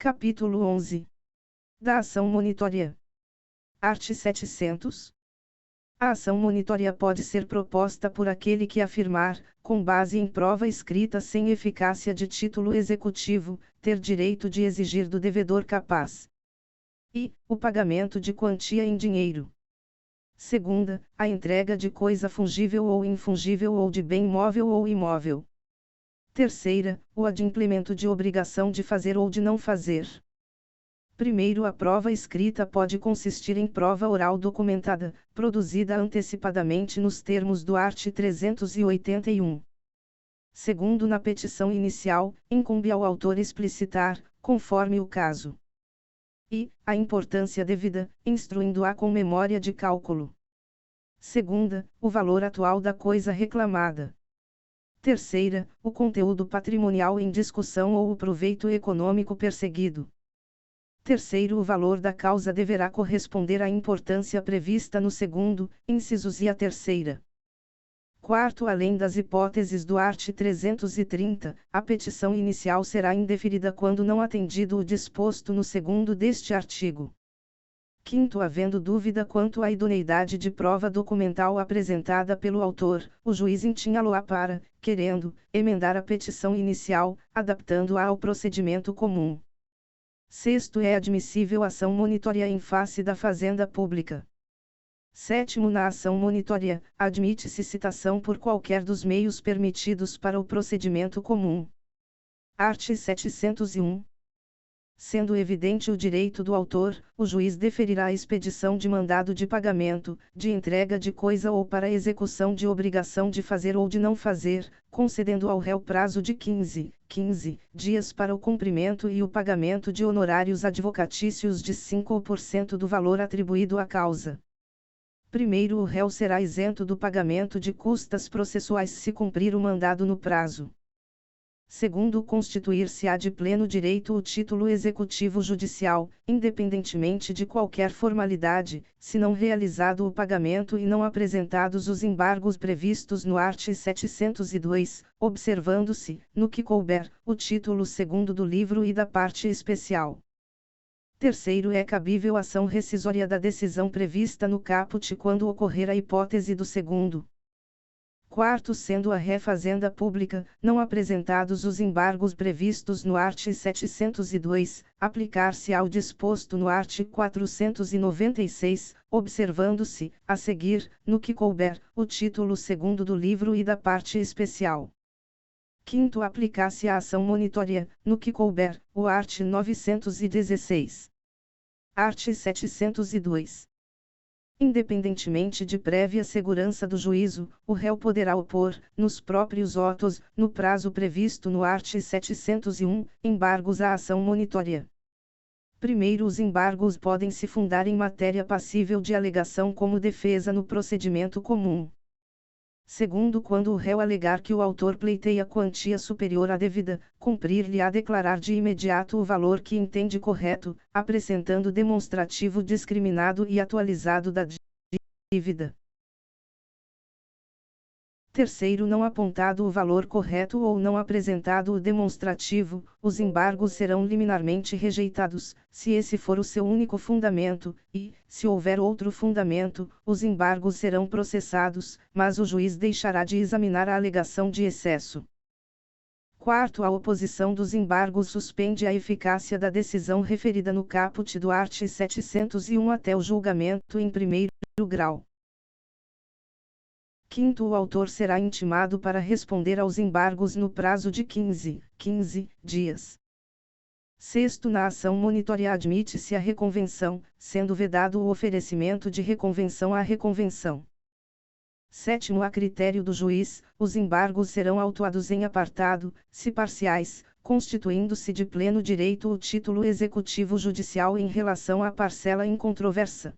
Capítulo 11. Da ação monitória. Art. 700. A ação monitória pode ser proposta por aquele que afirmar, com base em prova escrita sem eficácia de título executivo, ter direito de exigir do devedor capaz e o pagamento de quantia em dinheiro. Segunda, a entrega de coisa fungível ou infungível ou de bem móvel ou imóvel. Terceira, o adimplemento de obrigação de fazer ou de não fazer. Primeiro, a prova escrita pode consistir em prova oral documentada, produzida antecipadamente nos termos do art. 381. Segundo, na petição inicial, incumbe ao autor explicitar, conforme o caso, e a importância devida, instruindo-a com memória de cálculo. Segunda, o valor atual da coisa reclamada. Terceira, o conteúdo patrimonial em discussão ou o proveito econômico perseguido. Terceiro, o valor da causa deverá corresponder à importância prevista no segundo, incisos e a terceira. Quarto, além das hipóteses do art. 330, a petição inicial será indeferida quando não atendido o disposto no segundo deste artigo. Quinto, havendo dúvida quanto à idoneidade de prova documental apresentada pelo autor, o juiz intinha-lo-á para, querendo, emendar a petição inicial, adaptando-a ao procedimento comum. Sexto, é admissível ação monitória em face da Fazenda Pública. Sétimo, na ação monitória, admite-se citação por qualquer dos meios permitidos para o procedimento comum. Art. 701. Sendo evidente o direito do autor, o juiz deferirá a expedição de mandado de pagamento, de entrega de coisa ou para execução de obrigação de fazer ou de não fazer, concedendo ao réu prazo de 15 dias para o cumprimento e o pagamento de honorários advocatícios de 5% do valor atribuído à causa. Primeiro, o réu será isento do pagamento de custas processuais se cumprir o mandado no prazo. Segundo, constituir-se-á de pleno direito o título executivo judicial, independentemente de qualquer formalidade, se não realizado o pagamento e não apresentados os embargos previstos no art. 702, observando-se, no que couber, o título segundo do livro e da parte especial. Terceiro, é cabível ação rescisória da decisão prevista no caput quando ocorrer a hipótese do segundo. Quarto, sendo a ré Fazenda Pública, não apresentados os embargos previstos no art. 702, aplicar-se ao disposto no art. 496, observando-se, a seguir, no que couber, o título segundo do livro e da parte especial. Quinto, aplicar-se a ação monitória, no que couber, o art. 916. Art. 702. Independentemente de prévia segurança do juízo, o réu poderá opor, nos próprios autos, no prazo previsto no art. 701, embargos à ação monitória. Primeiro, os embargos podem se fundar em matéria passível de alegação como defesa no procedimento comum. Segundo, quando o réu alegar que o autor pleiteia quantia superior à devida, cumprir-lhe-á declarar de imediato o valor que entende correto, apresentando demonstrativo discriminado e atualizado da dívida. Terceiro, não apontado o valor correto ou não apresentado o demonstrativo, os embargos serão liminarmente rejeitados, se esse for o seu único fundamento, e, se houver outro fundamento, os embargos serão processados, mas o juiz deixará de examinar a alegação de excesso. Quarto, a oposição dos embargos suspende a eficácia da decisão referida no caput do art. 701 até o julgamento em primeiro grau. Quinto, o autor será intimado para responder aos embargos no prazo de 15 dias. Sexto, na ação monitória admite-se a reconvenção, sendo vedado o oferecimento de reconvenção à reconvenção. Sétimo, a critério do juiz, os embargos serão autuados em apartado, se parciais, constituindo-se de pleno direito o título executivo judicial em relação à parcela incontroversa.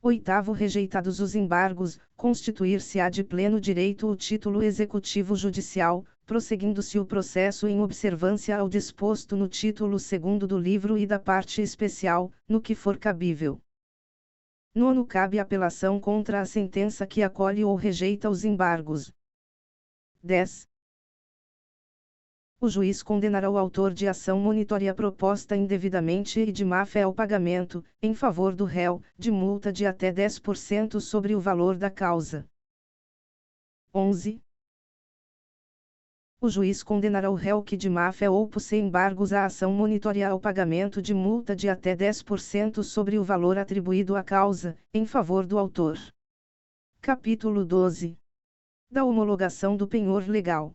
Oitavo, rejeitados os embargos, constituir-se-á de pleno direito o título executivo judicial, prosseguindo-se o processo em observância ao disposto no título segundo do livro e da parte especial, no que for cabível. Nono, cabe apelação contra a sentença que acolhe ou rejeita os embargos. 10. O juiz condenará o autor de ação monitória proposta indevidamente e de má-fé ao pagamento, em favor do réu, de multa de até 10% sobre o valor da causa. 11. O juiz condenará o réu que de má-fé ou por embargos à ação monitória ao pagamento de multa de até 10% sobre o valor atribuído à causa, em favor do autor. Capítulo 12. Da homologação do penhor legal.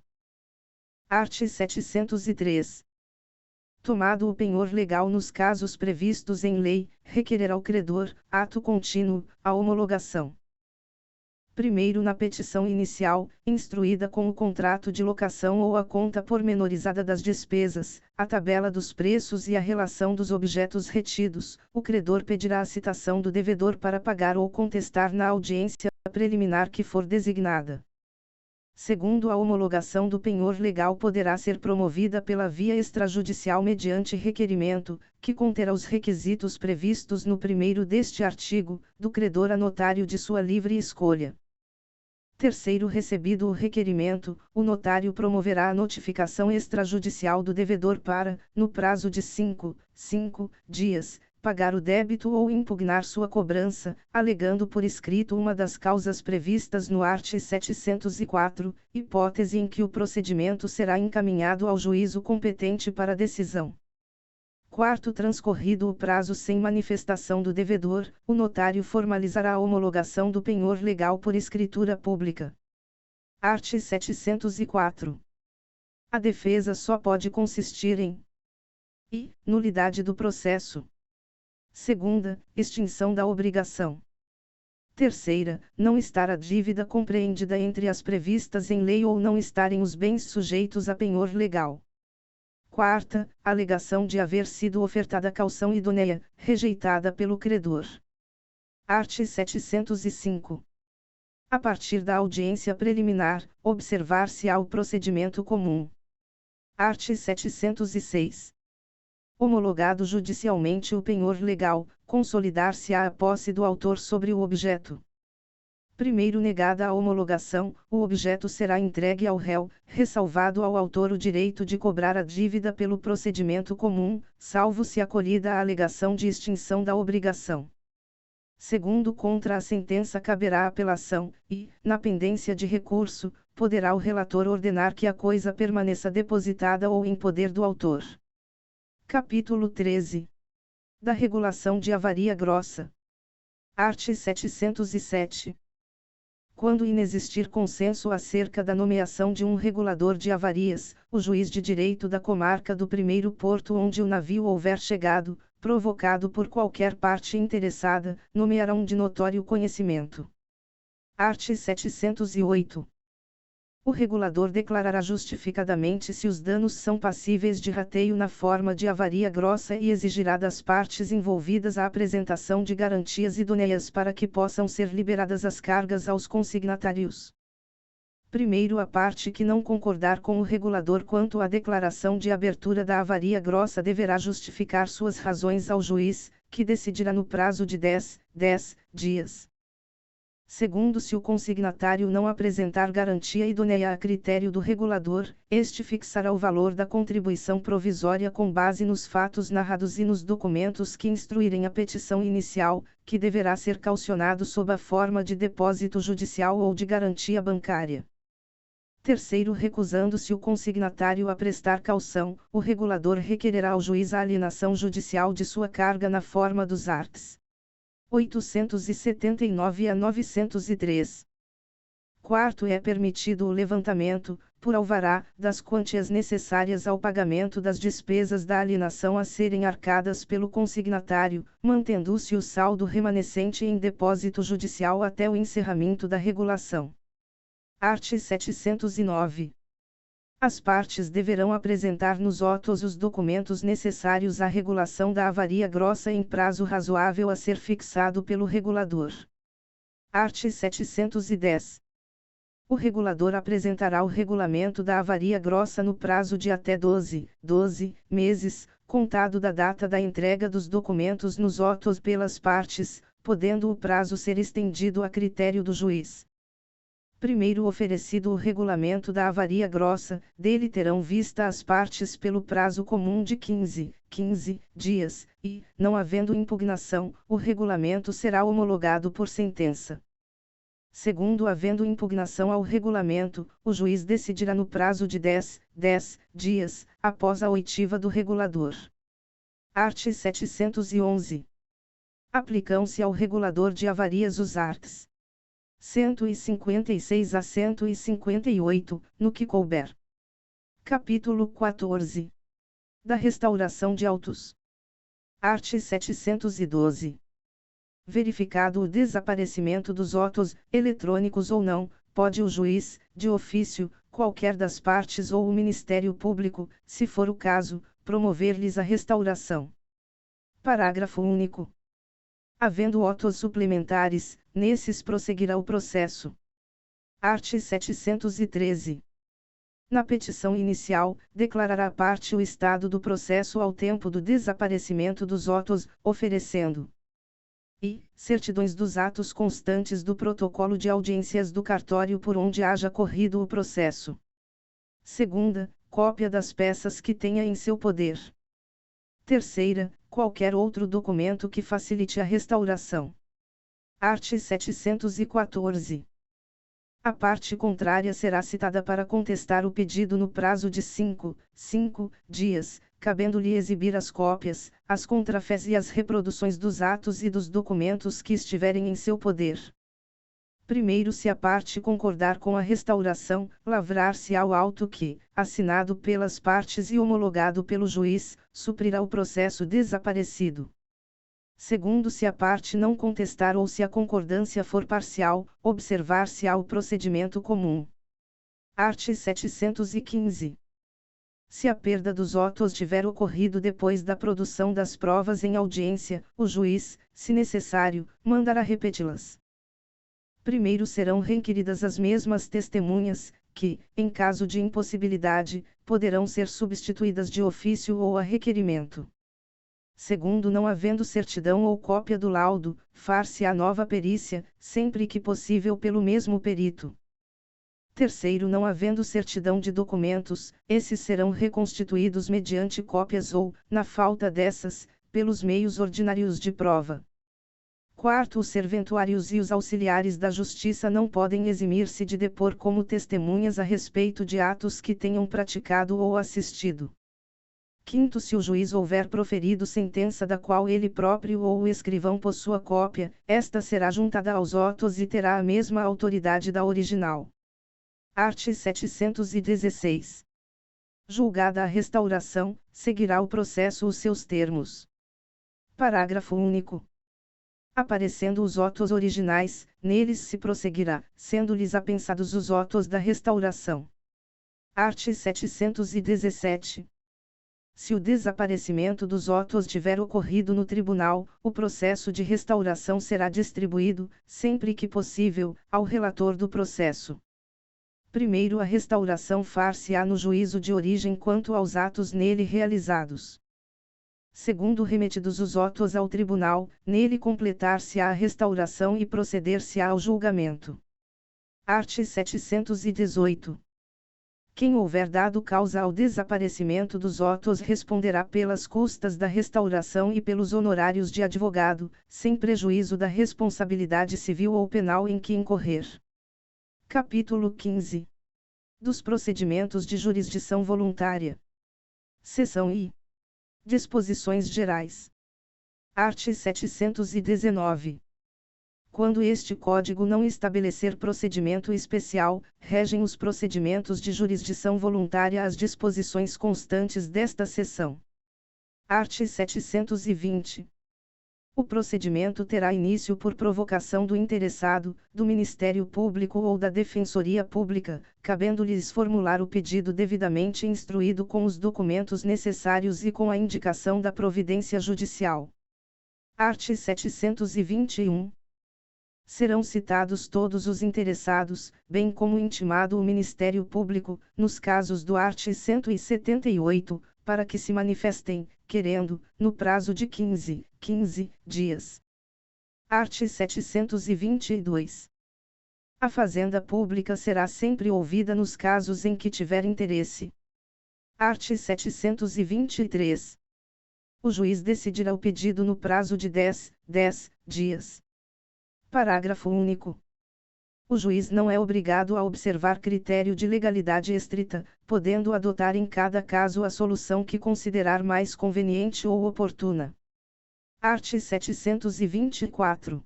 Art. 703. Tomado o penhor legal nos casos previstos em lei, requererá o credor, ato contínuo, a homologação. Primeiro na petição inicial, instruída com o contrato de locação ou a conta pormenorizada das despesas, a tabela dos preços e a relação dos objetos retidos, o credor pedirá a citação do devedor para pagar ou contestar na audiência preliminar que for designada. Segundo, a homologação do penhor legal poderá ser promovida pela via extrajudicial mediante requerimento, que conterá os requisitos previstos no primeiro deste artigo, do credor a notário de sua livre escolha. Terceiro, recebido o requerimento, o notário promoverá a notificação extrajudicial do devedor para, no prazo de 5 dias, pagar o débito ou impugnar sua cobrança, alegando por escrito uma das causas previstas no art. 704, hipótese em que o procedimento será encaminhado ao juízo competente para decisão. Quarto, transcorrido o prazo sem manifestação do devedor, o notário formalizará a homologação do penhor legal por escritura pública. Art. 704. A defesa só pode consistir em nulidade do processo. Segunda, extinção da obrigação. Terceira, não estar a dívida compreendida entre as previstas em lei ou não estarem os bens sujeitos a penhor legal. Quarta, alegação de haver sido ofertada caução idônea, rejeitada pelo credor. Art. 705. A partir da audiência preliminar, observar-se-á o procedimento comum. Art. 706. Homologado judicialmente o penhor legal, consolidar-se-á a posse do autor sobre o objeto. Primeiro, negada a homologação, o objeto será entregue ao réu, ressalvado ao autor o direito de cobrar a dívida pelo procedimento comum, salvo se acolhida a alegação de extinção da obrigação. Segundo, contra a sentença caberá apelação, e, na pendência de recurso, poderá o relator ordenar que a coisa permaneça depositada ou em poder do autor. Capítulo 13. Da regulação de avaria grossa. Art. 707. Quando inexistir consenso acerca da nomeação de um regulador de avarias, o juiz de direito da comarca do primeiro porto onde o navio houver chegado, provocado por qualquer parte interessada, nomeará um de notório conhecimento. Art. 708. O regulador declarará justificadamente se os danos são passíveis de rateio na forma de avaria grossa e exigirá das partes envolvidas a apresentação de garantias idôneas para que possam ser liberadas as cargas aos consignatários. Primeiro, a parte que não concordar com o regulador quanto à declaração de abertura da avaria grossa deverá justificar suas razões ao juiz, que decidirá no prazo de 10 dias. Segundo, se o consignatário não apresentar garantia idônea a critério do regulador, este fixará o valor da contribuição provisória com base nos fatos narrados e nos documentos que instruírem a petição inicial, que deverá ser caucionado sob a forma de depósito judicial ou de garantia bancária. Terceiro, recusando-se o consignatário a prestar caução, o regulador requererá ao juiz a alienação judicial de sua carga na forma dos arts. 879 a 903. Quarto, é permitido o levantamento, por alvará, das quantias necessárias ao pagamento das despesas da alienação a serem arcadas pelo consignatário, mantendo-se o saldo remanescente em depósito judicial até o encerramento da regulação. Art. 709. As partes deverão apresentar nos autos os documentos necessários à regulação da avaria grossa em prazo razoável a ser fixado pelo regulador. Art. 710. O regulador apresentará o regulamento da avaria grossa no prazo de até 12 meses, contado da data da entrega dos documentos nos autos pelas partes, podendo o prazo ser estendido a critério do juiz. Primeiro oferecido o regulamento da avaria grossa, dele terão vista as partes pelo prazo comum de 15 dias, e, não havendo impugnação, o regulamento será homologado por sentença. Segundo, havendo impugnação ao regulamento, o juiz decidirá no prazo de 10 dias, após a oitiva do regulador. Art. 711. Aplicam-se ao regulador de avarias os arts. 156 a 158, no que couber. Capítulo 14. Da restauração de autos. Art. 712. Verificado o desaparecimento dos autos, eletrônicos ou não, pode o juiz, de ofício, qualquer das partes ou o Ministério Público, se for o caso, promover-lhes a restauração. Parágrafo único. Havendo autos suplementares, nesses prosseguirá o processo. Art. 713. Na petição inicial, declarará a parte o estado do processo ao tempo do desaparecimento dos autos, oferecendo e certidões dos atos constantes do protocolo de audiências do cartório por onde haja corrido o processo. Segunda, cópia das peças que tenha em seu poder. Terceira, qualquer outro documento que facilite a restauração. Art. 714. A parte contrária será citada para contestar o pedido no prazo de 5 dias, cabendo-lhe exibir as cópias, as contrafés e as reproduções dos atos e dos documentos que estiverem em seu poder. Primeiro, se a parte concordar com a restauração, lavrar-se-á o auto que, assinado pelas partes e homologado pelo juiz, suprirá o processo desaparecido. Segundo, se a parte não contestar ou se a concordância for parcial, observar-se-á o procedimento comum. Art. 715. Se a perda dos autos tiver ocorrido depois da produção das provas em audiência, o juiz, se necessário, mandará repeti-las. Primeiro serão requeridas as mesmas testemunhas, que, em caso de impossibilidade, poderão ser substituídas de ofício ou a requerimento. Segundo, não havendo certidão ou cópia do laudo, far-se-á nova perícia, sempre que possível pelo mesmo perito. Terceiro, não havendo certidão de documentos, esses serão reconstituídos mediante cópias ou, na falta dessas, pelos meios ordinários de prova. Quarto, os serventuários e os auxiliares da justiça não podem eximir-se de depor como testemunhas a respeito de atos que tenham praticado ou assistido. Quinto, se o juiz houver proferido sentença da qual ele próprio ou o escrivão possua cópia, esta será juntada aos autos e terá a mesma autoridade da original. Art. 716. Julgada a restauração, seguirá o processo os seus termos. Parágrafo único. Aparecendo os autos originais, neles se prosseguirá, sendo-lhes apensados os autos da restauração. Art. 717. Se o desaparecimento dos autos tiver ocorrido no tribunal, o processo de restauração será distribuído, sempre que possível, ao relator do processo. Primeiro, a restauração far-se-á no juízo de origem quanto aos atos nele realizados. Segundo, remetidos os autos ao tribunal, nele completar-se-á a restauração e proceder-se-á ao julgamento. Art. 718. Quem houver dado causa ao desaparecimento dos autos responderá pelas custas da restauração e pelos honorários de advogado, sem prejuízo da responsabilidade civil ou penal em que incorrer. Capítulo 15. Dos procedimentos de jurisdição voluntária. Seção I. Disposições gerais. Art. 719. Quando este Código não estabelecer procedimento especial, regem os procedimentos de jurisdição voluntária as disposições constantes desta seção. Art. 720. O procedimento terá início por provocação do interessado, do Ministério Público ou da Defensoria Pública, cabendo-lhes formular o pedido devidamente instruído com os documentos necessários e com a indicação da providência judicial. Art. 721. Serão citados todos os interessados, bem como intimado o Ministério Público, nos casos do art. 178, para que se manifestem, querendo, no prazo de 15 dias. Art. 722. A Fazenda Pública será sempre ouvida nos casos em que tiver interesse. Art. 723. O juiz decidirá o pedido no prazo de 10 dias. Parágrafo único. O juiz não é obrigado a observar critério de legalidade estrita, podendo adotar em cada caso a solução que considerar mais conveniente ou oportuna. Art. 724.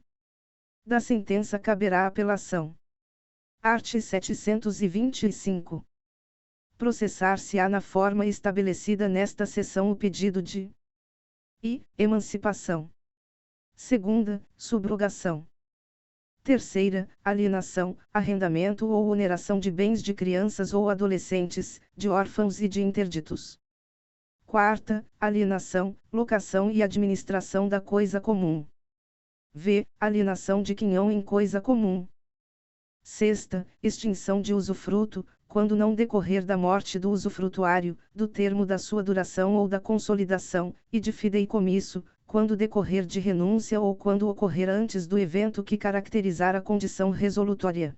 Da sentença caberá apelação. Art. 725. Processar-se-á na forma estabelecida nesta seção o pedido de emancipação. Segunda, subrogação. Terceira, alienação, arrendamento ou oneração de bens de crianças ou adolescentes, de órfãos e de interditos. Quarta, alienação, locação e administração da coisa comum. V. Alienação de quinhão em coisa comum. Sexta, extinção de usufruto, quando não decorrer da morte do usufrutuário, do termo da sua duração ou da consolidação, e de fideicomisso, quando decorrer de renúncia ou quando ocorrer antes do evento que caracterizar a condição resolutória.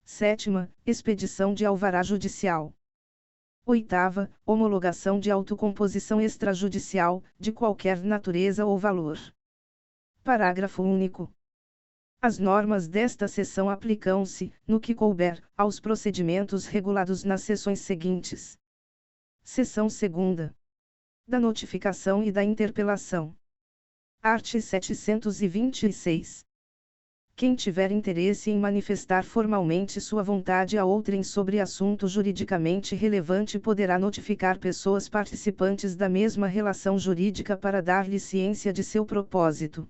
Sétima, expedição de alvará judicial. Oitava, homologação de autocomposição extrajudicial, de qualquer natureza ou valor. Parágrafo único. As normas desta seção aplicam-se, no que couber, aos procedimentos regulados nas seções seguintes. Seção 2ª. Da notificação e da interpelação. Art. 726. Quem tiver interesse em manifestar formalmente sua vontade a outrem sobre assunto juridicamente relevante poderá notificar pessoas participantes da mesma relação jurídica para dar-lhe ciência de seu propósito.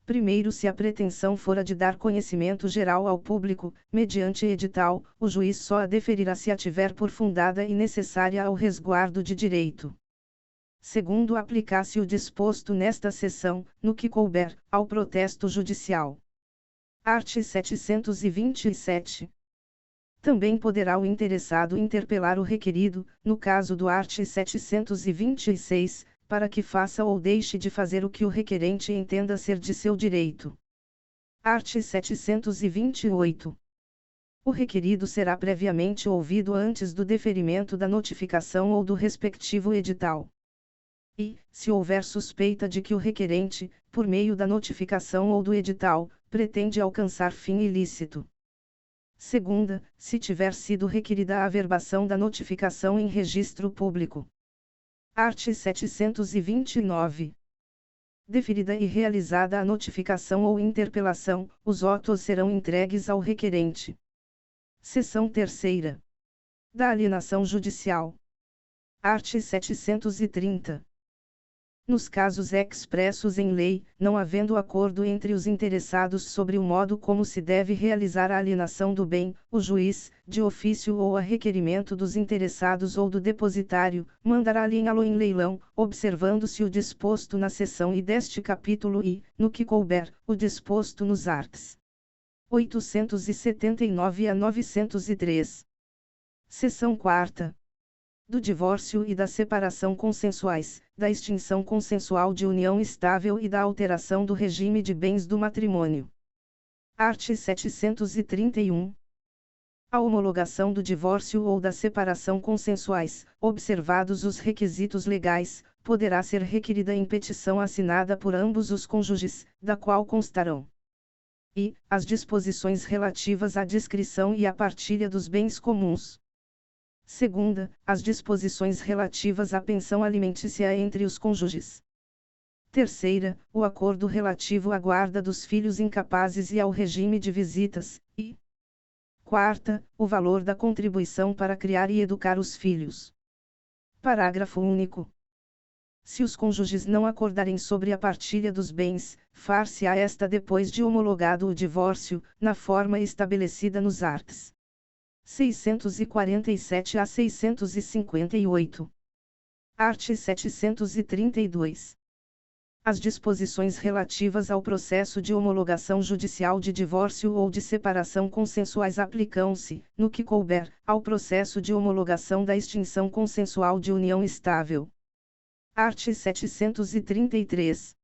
Primeiro, se a pretensão for a de dar conhecimento geral ao público, mediante edital, o juiz só a deferirá se a tiver por fundada e necessária ao resguardo de direito. Segundo, aplicar-se o disposto nesta seção, no que couber, ao protesto judicial. Art. 727. Também poderá o interessado interpelar o requerido, no caso do art. 726, para que faça ou deixe de fazer o que o requerente entenda ser de seu direito. Art. 728. O requerido será previamente ouvido antes do deferimento da notificação ou do respectivo edital. E, se houver suspeita de que o requerente, por meio da notificação ou do edital, pretende alcançar fim ilícito. Segunda, se tiver sido requerida a averbação da notificação em registro público. Art. 729. Deferida e realizada a notificação ou interpelação, os autos serão entregues ao requerente. Seção 3ª. Da alienação judicial. Art. 730. Nos casos expressos em lei, não havendo acordo entre os interessados sobre o modo como se deve realizar a alienação do bem, o juiz, de ofício ou a requerimento dos interessados ou do depositário, mandará aliená-lo em leilão, observando-se o disposto na seção I deste capítulo e, no que couber, o disposto nos arts. 879 a 903. Seção 4ª. Do divórcio e da separação consensuais, da extinção consensual de união estável e da alteração do regime de bens do matrimônio. Art. 731. A homologação do divórcio ou da separação consensuais, observados os requisitos legais, poderá ser requerida em petição assinada por ambos os cônjuges, da qual constarão as disposições relativas à descrição e à partilha dos bens comuns. Segunda, as disposições relativas à pensão alimentícia entre os cônjuges. Terceira, o acordo relativo à guarda dos filhos incapazes e ao regime de visitas, e quarta, o valor da contribuição para criar e educar os filhos. Parágrafo único. Se os cônjuges não acordarem sobre a partilha dos bens, far-se-á esta depois de homologado o divórcio, na forma estabelecida nos arts. 647 a 658. Art. 732. As disposições relativas ao processo de homologação judicial de divórcio ou de separação consensuais aplicam-se, no que couber, ao processo de homologação da extinção consensual de união estável. Art. 733.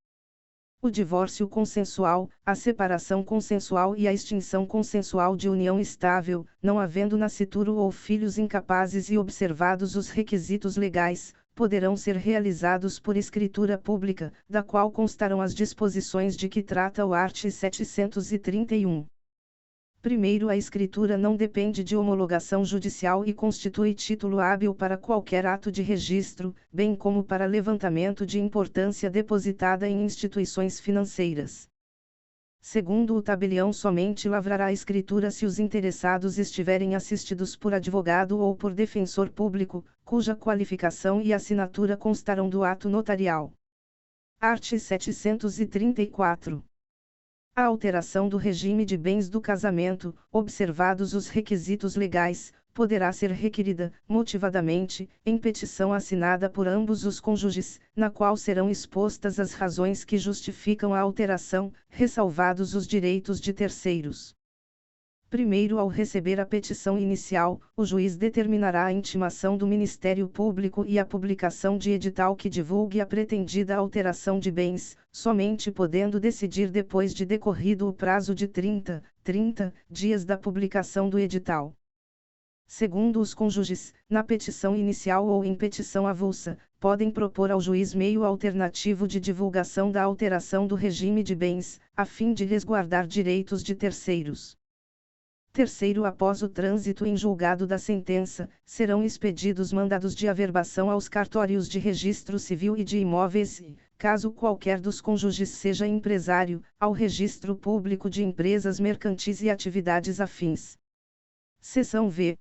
o divórcio consensual, a separação consensual e a extinção consensual de união estável, não havendo nascituro ou filhos incapazes e observados os requisitos legais, poderão ser realizados por escritura pública, da qual constarão as disposições de que trata o art. 731. Primeiro, a escritura não depende de homologação judicial e constitui título hábil para qualquer ato de registro, bem como para levantamento de importância depositada em instituições financeiras. Segundo, o tabelião somente lavrará a escritura se os interessados estiverem assistidos por advogado ou por defensor público, cuja qualificação e assinatura constarão do ato notarial. Art. 734. A alteração do regime de bens do casamento, observados os requisitos legais, poderá ser requerida, motivadamente, em petição assinada por ambos os cônjuges, na qual serão expostas as razões que justificam a alteração, ressalvados os direitos de terceiros. Primeiro, ao receber a petição inicial, o juiz determinará a intimação do Ministério Público e a publicação de edital que divulgue a pretendida alteração de bens, somente podendo decidir depois de decorrido o prazo de 30 dias da publicação do edital. Segundo, os cônjuges, na petição inicial ou em petição avulsa, podem propor ao juiz meio alternativo de divulgação da alteração do regime de bens, a fim de resguardar direitos de terceiros. Terceiro, após o trânsito em julgado da sentença, serão expedidos mandados de averbação aos cartórios de registro civil e de imóveis e, caso qualquer dos cônjuges seja empresário, ao registro público de empresas mercantis e atividades afins. Seção V.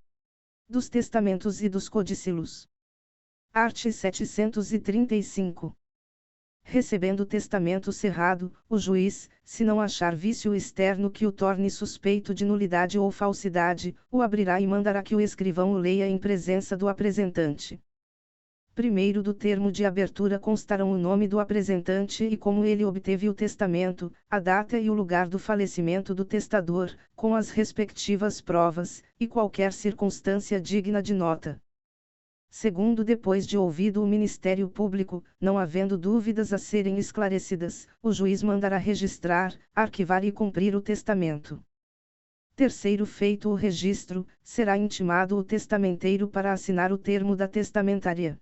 Dos testamentos e dos codicilos. Art. 735. Recebendo o testamento cerrado, o juiz, se não achar vício externo que o torne suspeito de nulidade ou falsidade, o abrirá e mandará que o escrivão o leia em presença do apresentante. Primeiro, do termo de abertura constarão o nome do apresentante e como ele obteve o testamento, a data e o lugar do falecimento do testador, com as respectivas provas, e qualquer circunstância digna de nota. Segundo, depois de ouvido o Ministério Público, não havendo dúvidas a serem esclarecidas, o juiz mandará registrar, arquivar e cumprir o testamento. Terceiro, feito o registro, será intimado o testamenteiro para assinar o termo da testamentaria.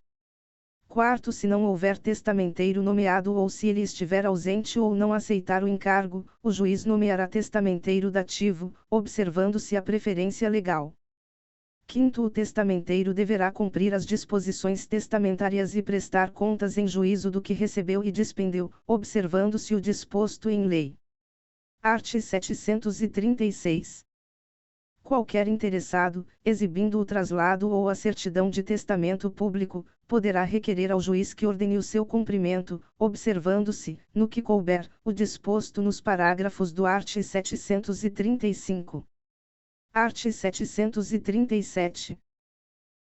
Quarto, se não houver testamenteiro nomeado ou se ele estiver ausente ou não aceitar o encargo, o juiz nomeará testamenteiro dativo, observando-se a preferência legal. Quinto, o testamenteiro deverá cumprir as disposições testamentárias e prestar contas em juízo do que recebeu e despendeu, observando-se o disposto em lei. Art. 736. Qualquer interessado, exibindo o traslado ou a certidão de testamento público, poderá requerer ao juiz que ordene o seu cumprimento, observando-se, no que couber, o disposto nos parágrafos do art. 735. Art. 737.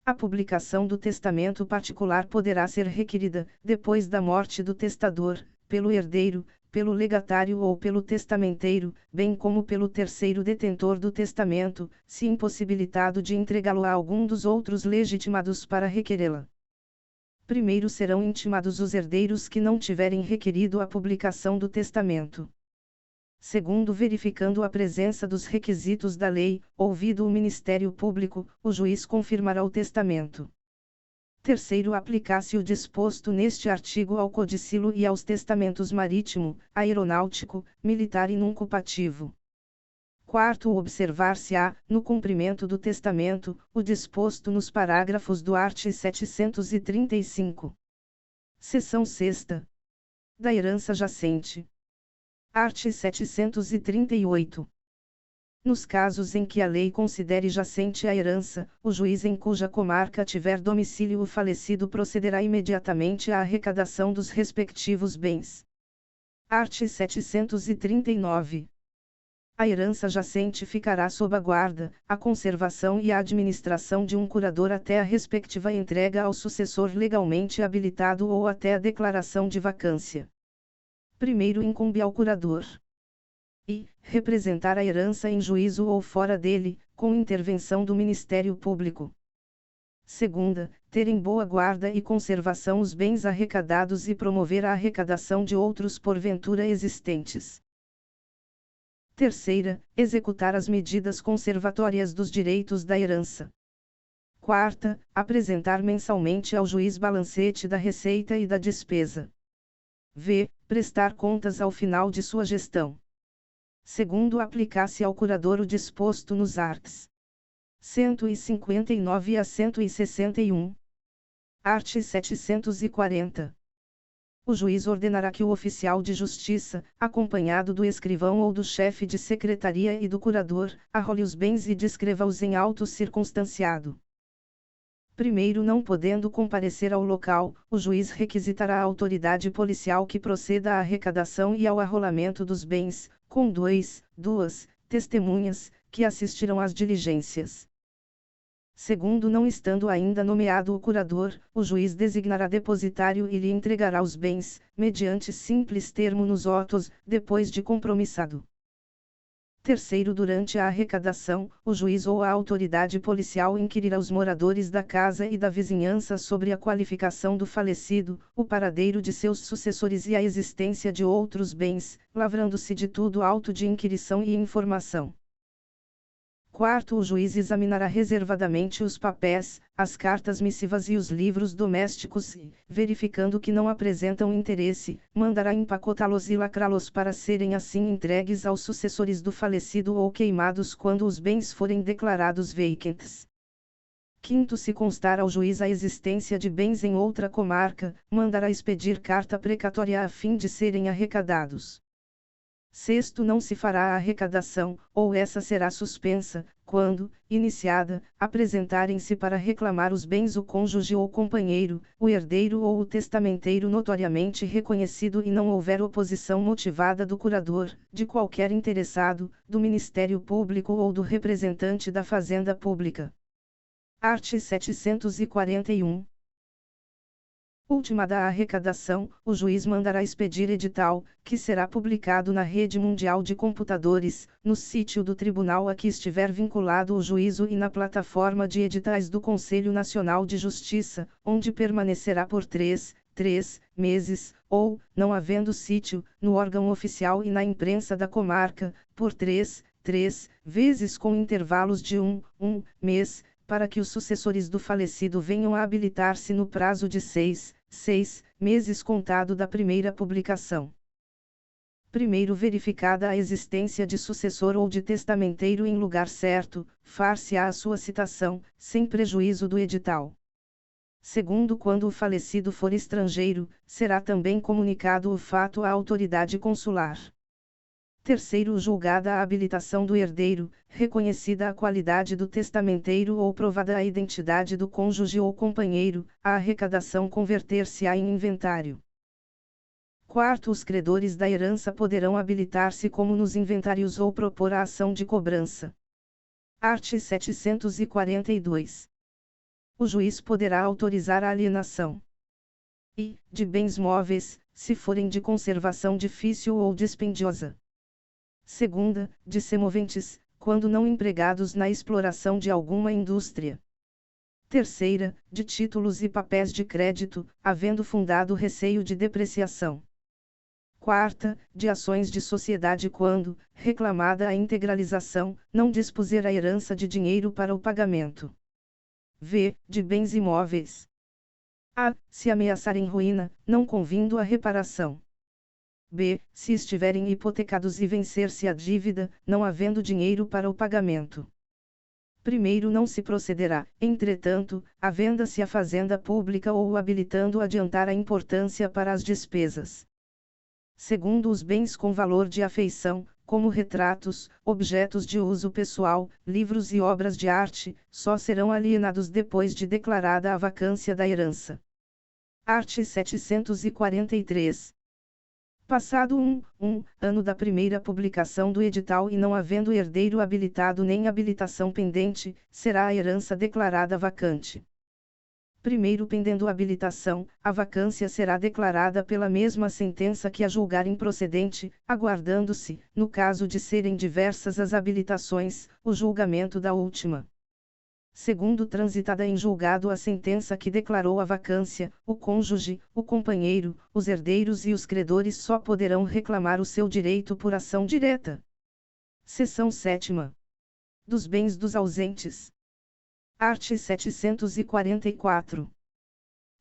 A publicação do testamento particular poderá ser requerida, depois da morte do testador, pelo herdeiro, pelo legatário ou pelo testamenteiro, bem como pelo terceiro detentor do testamento, se impossibilitado de entregá-lo a algum dos outros legitimados para requerê-la. Primeiro serão intimados os herdeiros que não tiverem requerido a publicação do testamento. Segundo, verificando a presença dos requisitos da lei, ouvido o Ministério Público, o juiz confirmará o testamento. Terceiro, aplicar-se o disposto neste artigo ao codicilo e aos testamentos marítimo, aeronáutico, militar e nuncupativo. Quarto, observar-se-á, no cumprimento do testamento, o disposto nos parágrafos do art. 735. Seção 6ª. Da herança jacente. Art. 738. Nos casos em que a lei considere jacente a herança, o juiz em cuja comarca tiver domicílio o falecido procederá imediatamente à arrecadação dos respectivos bens. Art. 739. A herança jacente ficará sob a guarda, a conservação e a administração de um curador até a respectiva entrega ao sucessor legalmente habilitado ou até a declaração de vacância. Primeiro incumbe ao curador e representar a herança em juízo ou fora dele, com intervenção do Ministério Público. Segunda, ter em boa guarda e conservação os bens arrecadados e promover a arrecadação de outros porventura existentes. Terceira, executar as medidas conservatórias dos direitos da herança. Quarta, apresentar mensalmente ao juiz balancete da receita e da despesa. V. Prestar contas ao final de sua gestão. Segundo, aplicar-se ao curador o disposto nos arts. 159 a 161. Art. 740. O juiz ordenará que o oficial de justiça, acompanhado do escrivão ou do chefe de secretaria e do curador, arrole os bens e descreva-os em auto circunstanciado. Primeiro, não podendo comparecer ao local, o juiz requisitará a autoridade policial que proceda à arrecadação e ao arrolamento dos bens, com duas testemunhas, que assistirão às diligências. Segundo, não estando ainda nomeado o curador, o juiz designará depositário e lhe entregará os bens, mediante simples termo nos autos, depois de compromissado. Terceiro, durante a arrecadação, o juiz ou a autoridade policial inquirirá os moradores da casa e da vizinhança sobre a qualificação do falecido, o paradeiro de seus sucessores e a existência de outros bens, lavrando-se de tudo auto de inquirição e informação. Quarto, o juiz examinará reservadamente os papéis, as cartas missivas e os livros domésticos e, verificando que não apresentam interesse, mandará empacotá-los e lacrá-los para serem assim entregues aos sucessores do falecido ou queimados quando os bens forem declarados vacantes. Quinto, se constar ao juiz a existência de bens em outra comarca, mandará expedir carta precatória a fim de serem arrecadados. Sexto, não se fará a arrecadação, ou essa será suspensa, quando, iniciada, apresentarem-se para reclamar os bens o cônjuge ou companheiro, o herdeiro ou o testamenteiro notoriamente reconhecido e não houver oposição motivada do curador, de qualquer interessado, do Ministério Público ou do representante da Fazenda Pública. Art. 741. Última da arrecadação, o juiz mandará expedir edital, que será publicado na rede mundial de computadores, no sítio do tribunal a que estiver vinculado o juízo e na plataforma de editais do Conselho Nacional de Justiça, onde permanecerá por 3 meses, ou, não havendo sítio, no órgão oficial e na imprensa da comarca, por 3 vezes com intervalos de um mês, para que os sucessores do falecido venham a habilitar-se no prazo de 6 meses contado da primeira publicação. Primeiro, verificada a existência de sucessor ou de testamenteiro em lugar certo, far-se-á a sua citação, sem prejuízo do edital. Segundo, quando o falecido for estrangeiro, será também comunicado o fato à autoridade consular. Terceiro, julgada a habilitação do herdeiro, reconhecida a qualidade do testamenteiro ou provada a identidade do cônjuge ou companheiro, a arrecadação converter-se-á em inventário. Quarto, os credores da herança poderão habilitar-se como nos inventários ou propor a ação de cobrança. Art. 742. O juiz poderá autorizar a alienação de bens móveis, se forem de conservação difícil ou dispendiosa. Segunda, de semoventes, quando não empregados na exploração de alguma indústria. Terceira, de títulos e papéis de crédito, havendo fundado receio de depreciação. Quarta, de ações de sociedade quando, reclamada a integralização, não dispuser a herança de dinheiro para o pagamento. V, de bens imóveis. A, se ameaçarem ruína, não convindo a reparação. B. Se estiverem hipotecados e vencer-se a dívida, não havendo dinheiro para o pagamento. Primeiro, não se procederá, entretanto, à venda-se a fazenda pública ou habilitando adiantar a importância para as despesas. Segundo, os bens com valor de afeição, como retratos, objetos de uso pessoal, livros e obras de arte, só serão alienados depois de declarada a vacância da herança. Art. 743. Passado um ano da primeira publicação do edital e não havendo herdeiro habilitado nem habilitação pendente, será a herança declarada vacante. Primeiro, pendendo habilitação, a vacância será declarada pela mesma sentença que a julgar improcedente, aguardando-se, no caso de serem diversas as habilitações, o julgamento da última. Segundo transitada em julgado a sentença que declarou a vacância, o cônjuge, o companheiro, os herdeiros e os credores só poderão reclamar o seu direito por ação direta. Seção 7ª. Dos bens dos ausentes. Art. 744.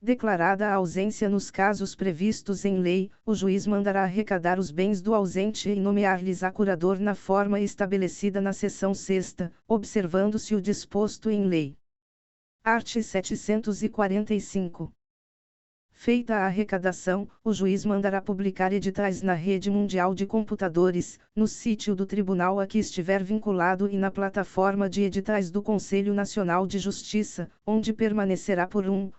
Declarada a ausência nos casos previstos em lei, o juiz mandará arrecadar os bens do ausente e nomear-lhes acurador na forma estabelecida na seção 6ª, observando-se o disposto em lei. Art. 745. Feita a arrecadação, o juiz mandará publicar editais na rede mundial de computadores, no sítio do tribunal a que estiver vinculado e na plataforma de editais do Conselho Nacional de Justiça, onde permanecerá por um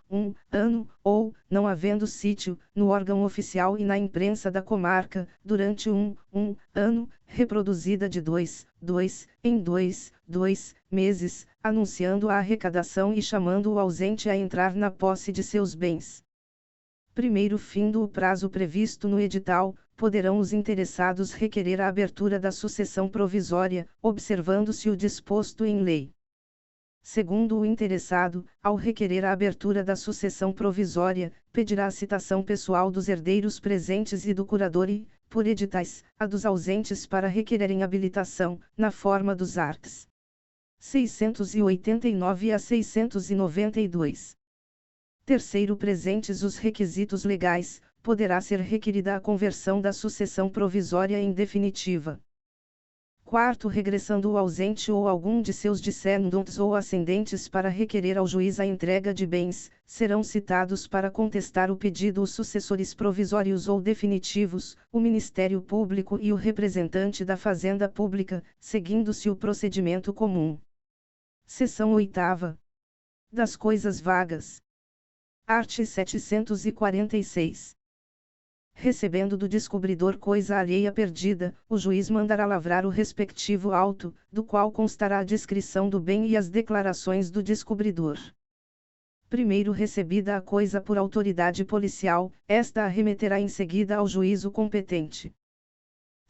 ano, ou, não havendo sítio, no órgão oficial e na imprensa da comarca, durante um ano, reproduzida de 2 em 2 meses, anunciando a arrecadação e chamando o ausente a entrar na posse de seus bens. Primeiro findo o prazo previsto no edital, poderão os interessados requerer a abertura da sucessão provisória, observando-se o disposto em lei. Segundo o interessado, ao requerer a abertura da sucessão provisória, pedirá a citação pessoal dos herdeiros presentes e do curador e, por editais, a dos ausentes para requererem habilitação, na forma dos arts. 689 a 692. Terceiro, presentes os requisitos legais, poderá ser requerida a conversão da sucessão provisória em definitiva. Quarto, regressando o ausente ou algum de seus descendentes ou ascendentes para requerer ao juiz a entrega de bens, serão citados para contestar o pedido os sucessores provisórios ou definitivos, o Ministério Público e o representante da Fazenda Pública, seguindo-se o procedimento comum. Seção 8ª. Das coisas vagas. Art. 746. Recebendo do descobridor coisa alheia perdida, o juiz mandará lavrar o respectivo auto, do qual constará a descrição do bem e as declarações do descobridor. Primeiro recebida a coisa por autoridade policial, esta a remeterá em seguida ao juízo competente.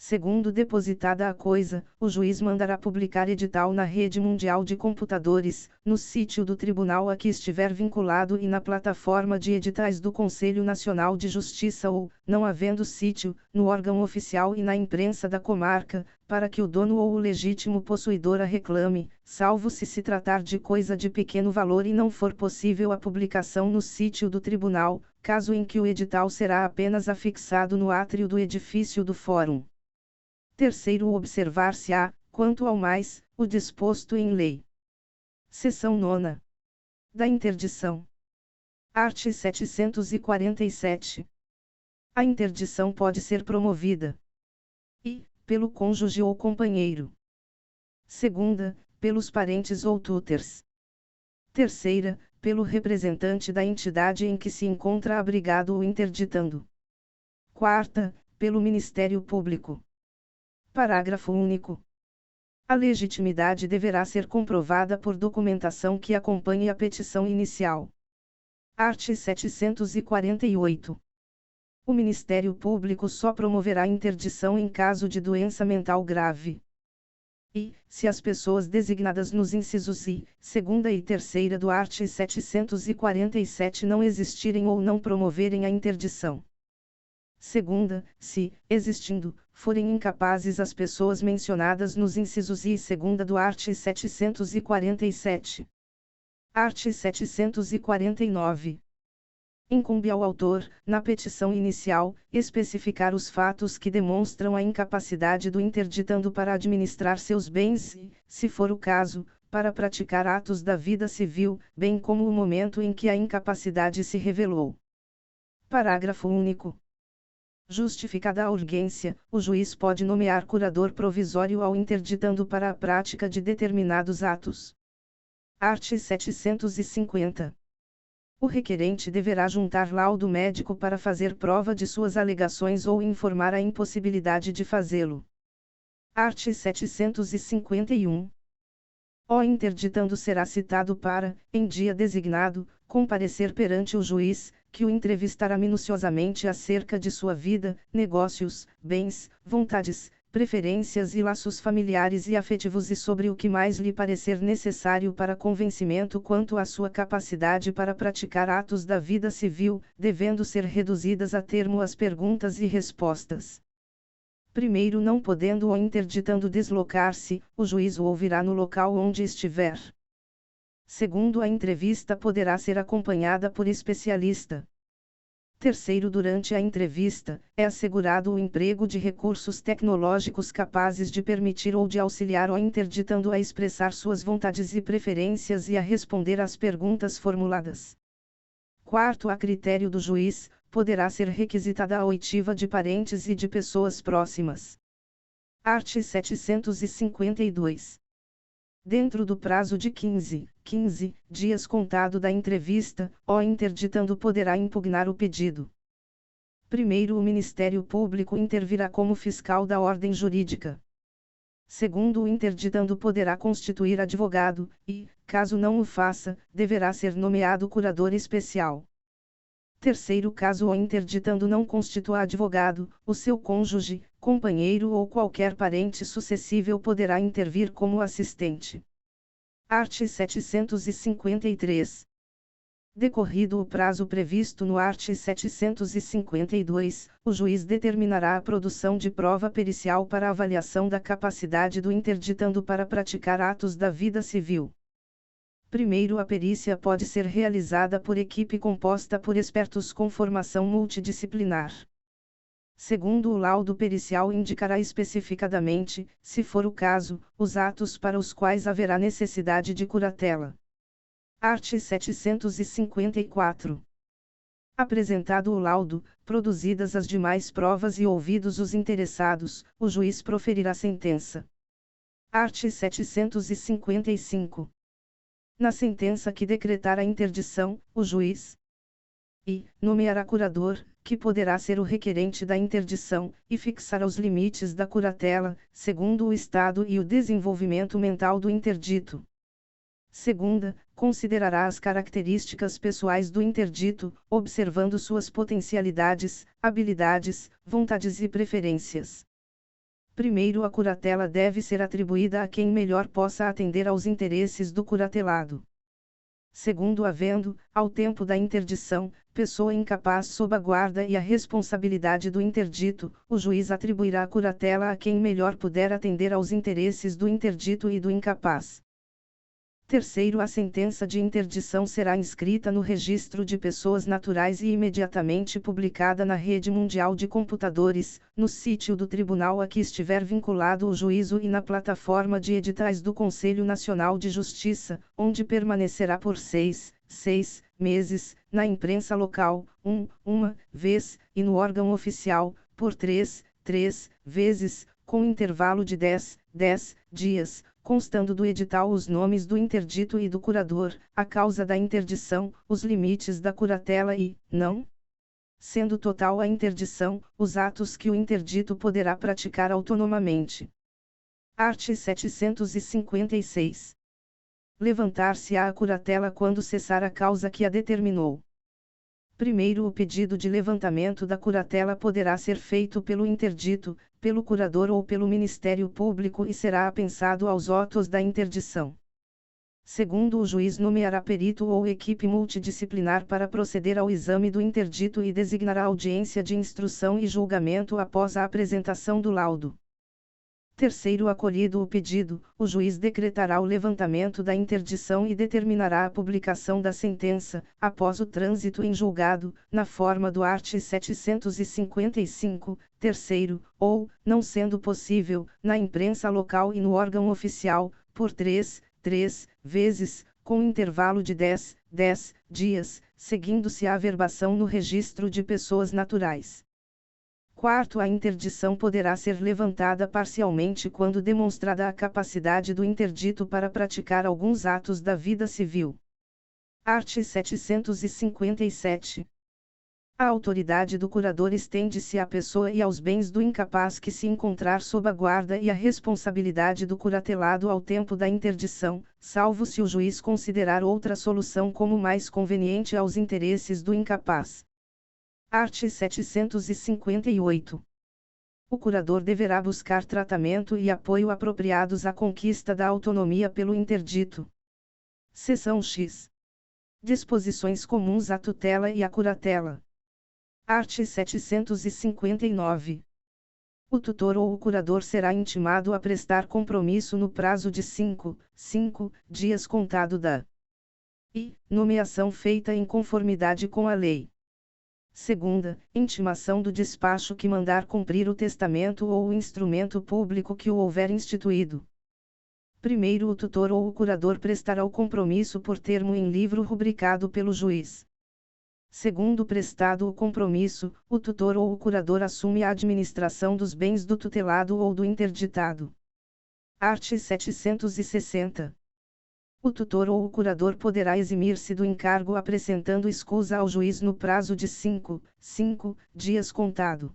Segundo depositada a coisa, o juiz mandará publicar edital na rede mundial de computadores, no sítio do tribunal a que estiver vinculado e na plataforma de editais do Conselho Nacional de Justiça ou, não havendo sítio, no órgão oficial e na imprensa da comarca, para que o dono ou o legítimo possuidor a reclame, salvo se tratar de coisa de pequeno valor e não for possível a publicação no sítio do tribunal, caso em que o edital será apenas afixado no átrio do edifício do fórum. Terceiro, observar-se-á, quanto ao mais, o disposto em lei. Seção 9ª. Da interdição. Art. 747. A interdição pode ser promovida. I. Pelo cônjuge ou companheiro. Segunda, pelos parentes ou tutors. Terceira, pelo representante da entidade em que se encontra abrigado ou interditando. Quarta, pelo Ministério Público. Parágrafo único. A legitimidade deverá ser comprovada por documentação que acompanhe a petição inicial. Art. 748. O Ministério Público só promoverá interdição em caso de doença mental grave. E, se as pessoas designadas nos incisos I, segunda e terceira do art. 747 não existirem ou não promoverem a interdição. Segunda, se, existindo, forem incapazes as pessoas mencionadas nos incisos I e segunda do art. 747. Art. 749. Incumbe ao autor, na petição inicial, especificar os fatos que demonstram a incapacidade do interditando para administrar seus bens e, se for o caso, para praticar atos da vida civil, bem como o momento em que a incapacidade se revelou. Parágrafo único. Justificada a urgência, o juiz pode nomear curador provisório ao interditando para a prática de determinados atos. Art. 750. O requerente deverá juntar laudo médico para fazer prova de suas alegações ou informar a impossibilidade de fazê-lo. Art. 751. O interditando será citado para, em dia designado, comparecer perante o juiz, que o entrevistará minuciosamente acerca de sua vida, negócios, bens, vontades, preferências e laços familiares e afetivos e sobre o que mais lhe parecer necessário para convencimento quanto à sua capacidade para praticar atos da vida civil, devendo ser reduzidas a termo as perguntas e respostas. Primeiro, não podendo ou interditando deslocar-se, o juiz o ouvirá no local onde estiver. Segundo, a entrevista poderá ser acompanhada por especialista. Terceiro, durante a entrevista, é assegurado o emprego de recursos tecnológicos capazes de permitir ou de auxiliar o interditando a expressar suas vontades e preferências e a responder às perguntas formuladas. Quarto, a critério do juiz, poderá ser requisitada a oitiva de parentes e de pessoas próximas. Art. 752. Dentro do prazo de 15 dias contado da entrevista, o interditando poderá impugnar o pedido. Primeiro, o Ministério Público intervirá como fiscal da ordem jurídica. Segundo, o interditando poderá constituir advogado, e, caso não o faça, deverá ser nomeado curador especial. Terceiro, caso o interditando não constitua advogado, o seu cônjuge, companheiro ou qualquer parente sucessível poderá intervir como assistente. Art. 753. Decorrido o prazo previsto no art. 752, o juiz determinará a produção de prova pericial para avaliação da capacidade do interditando para praticar atos da vida civil. Primeiro, a perícia pode ser realizada por equipe composta por expertos com formação multidisciplinar. Segundo, o laudo pericial indicará especificadamente, se for o caso, os atos para os quais haverá necessidade de curatela. Art. 754. Apresentado o laudo, produzidas as demais provas e ouvidos os interessados, o juiz proferirá sentença. Art. 755. Na sentença que decretar a interdição, o juiz nomeará curador, que poderá ser o requerente da interdição, e fixará os limites da curatela, segundo o estado e o desenvolvimento mental do interdito. Segunda, considerará as características pessoais do interdito, observando suas potencialidades, habilidades, vontades e preferências. Primeiro, a curatela deve ser atribuída a quem melhor possa atender aos interesses do curatelado. Segundo, havendo, ao tempo da interdição, pessoa incapaz sob a guarda e a responsabilidade do interdito, o juiz atribuirá a curatela a quem melhor puder atender aos interesses do interdito e do incapaz. Terceiro, a sentença de interdição será inscrita no registro de pessoas naturais e imediatamente publicada na rede mundial de computadores, no sítio do tribunal a que estiver vinculado o juízo e na plataforma de editais do Conselho Nacional de Justiça, onde permanecerá por 6 meses, na imprensa local, uma vez, e no órgão oficial, por 3 vezes, com intervalo de 10 dias, constando do edital os nomes do interdito e do curador, a causa da interdição, os limites da curatela e, não sendo total a interdição, os atos que o interdito poderá praticar autonomamente. Art. 756. Levantar-se-á a curatela quando cessar a causa que a determinou. Primeiro, o pedido de levantamento da curatela poderá ser feito pelo interdito, pelo curador ou pelo Ministério Público e será apensado aos autos da interdição. Segundo, o juiz nomeará perito ou equipe multidisciplinar para proceder ao exame do interdito e designará audiência de instrução e julgamento após a apresentação do laudo. Terceiro, acolhido o pedido, o juiz decretará o levantamento da interdição e determinará a publicação da sentença, após o trânsito em julgado, na forma do art. 755, terceiro, ou, não sendo possível, na imprensa local e no órgão oficial, por 3 vezes, com intervalo de 10 dias, seguindo-se a averbação no registro de pessoas naturais. Quarto, a interdição poderá ser levantada parcialmente quando demonstrada a capacidade do interdito para praticar alguns atos da vida civil. Art. 757. A autoridade do curador estende-se à pessoa e aos bens do incapaz que se encontrar sob a guarda e a responsabilidade do curatelado ao tempo da interdição, salvo se o juiz considerar outra solução como mais conveniente aos interesses do incapaz. Art. 758. O curador deverá buscar tratamento e apoio apropriados à conquista da autonomia pelo interdito. Seção X. Disposições comuns à tutela e à curatela. Art. 759. O tutor ou o curador será intimado a prestar compromisso no prazo de 5 dias contado da nomeação feita em conformidade com a lei. Segunda, intimação do despacho que mandar cumprir o testamento ou o instrumento público que o houver instituído. Primeiro, o tutor ou o curador prestará o compromisso por termo em livro rubricado pelo juiz. Segundo prestado o compromisso, o tutor ou o curador assume a administração dos bens do tutelado ou do interditado. Art. 760. O tutor ou o curador poderá eximir-se do encargo apresentando escusa ao juiz no prazo de 5 dias contado.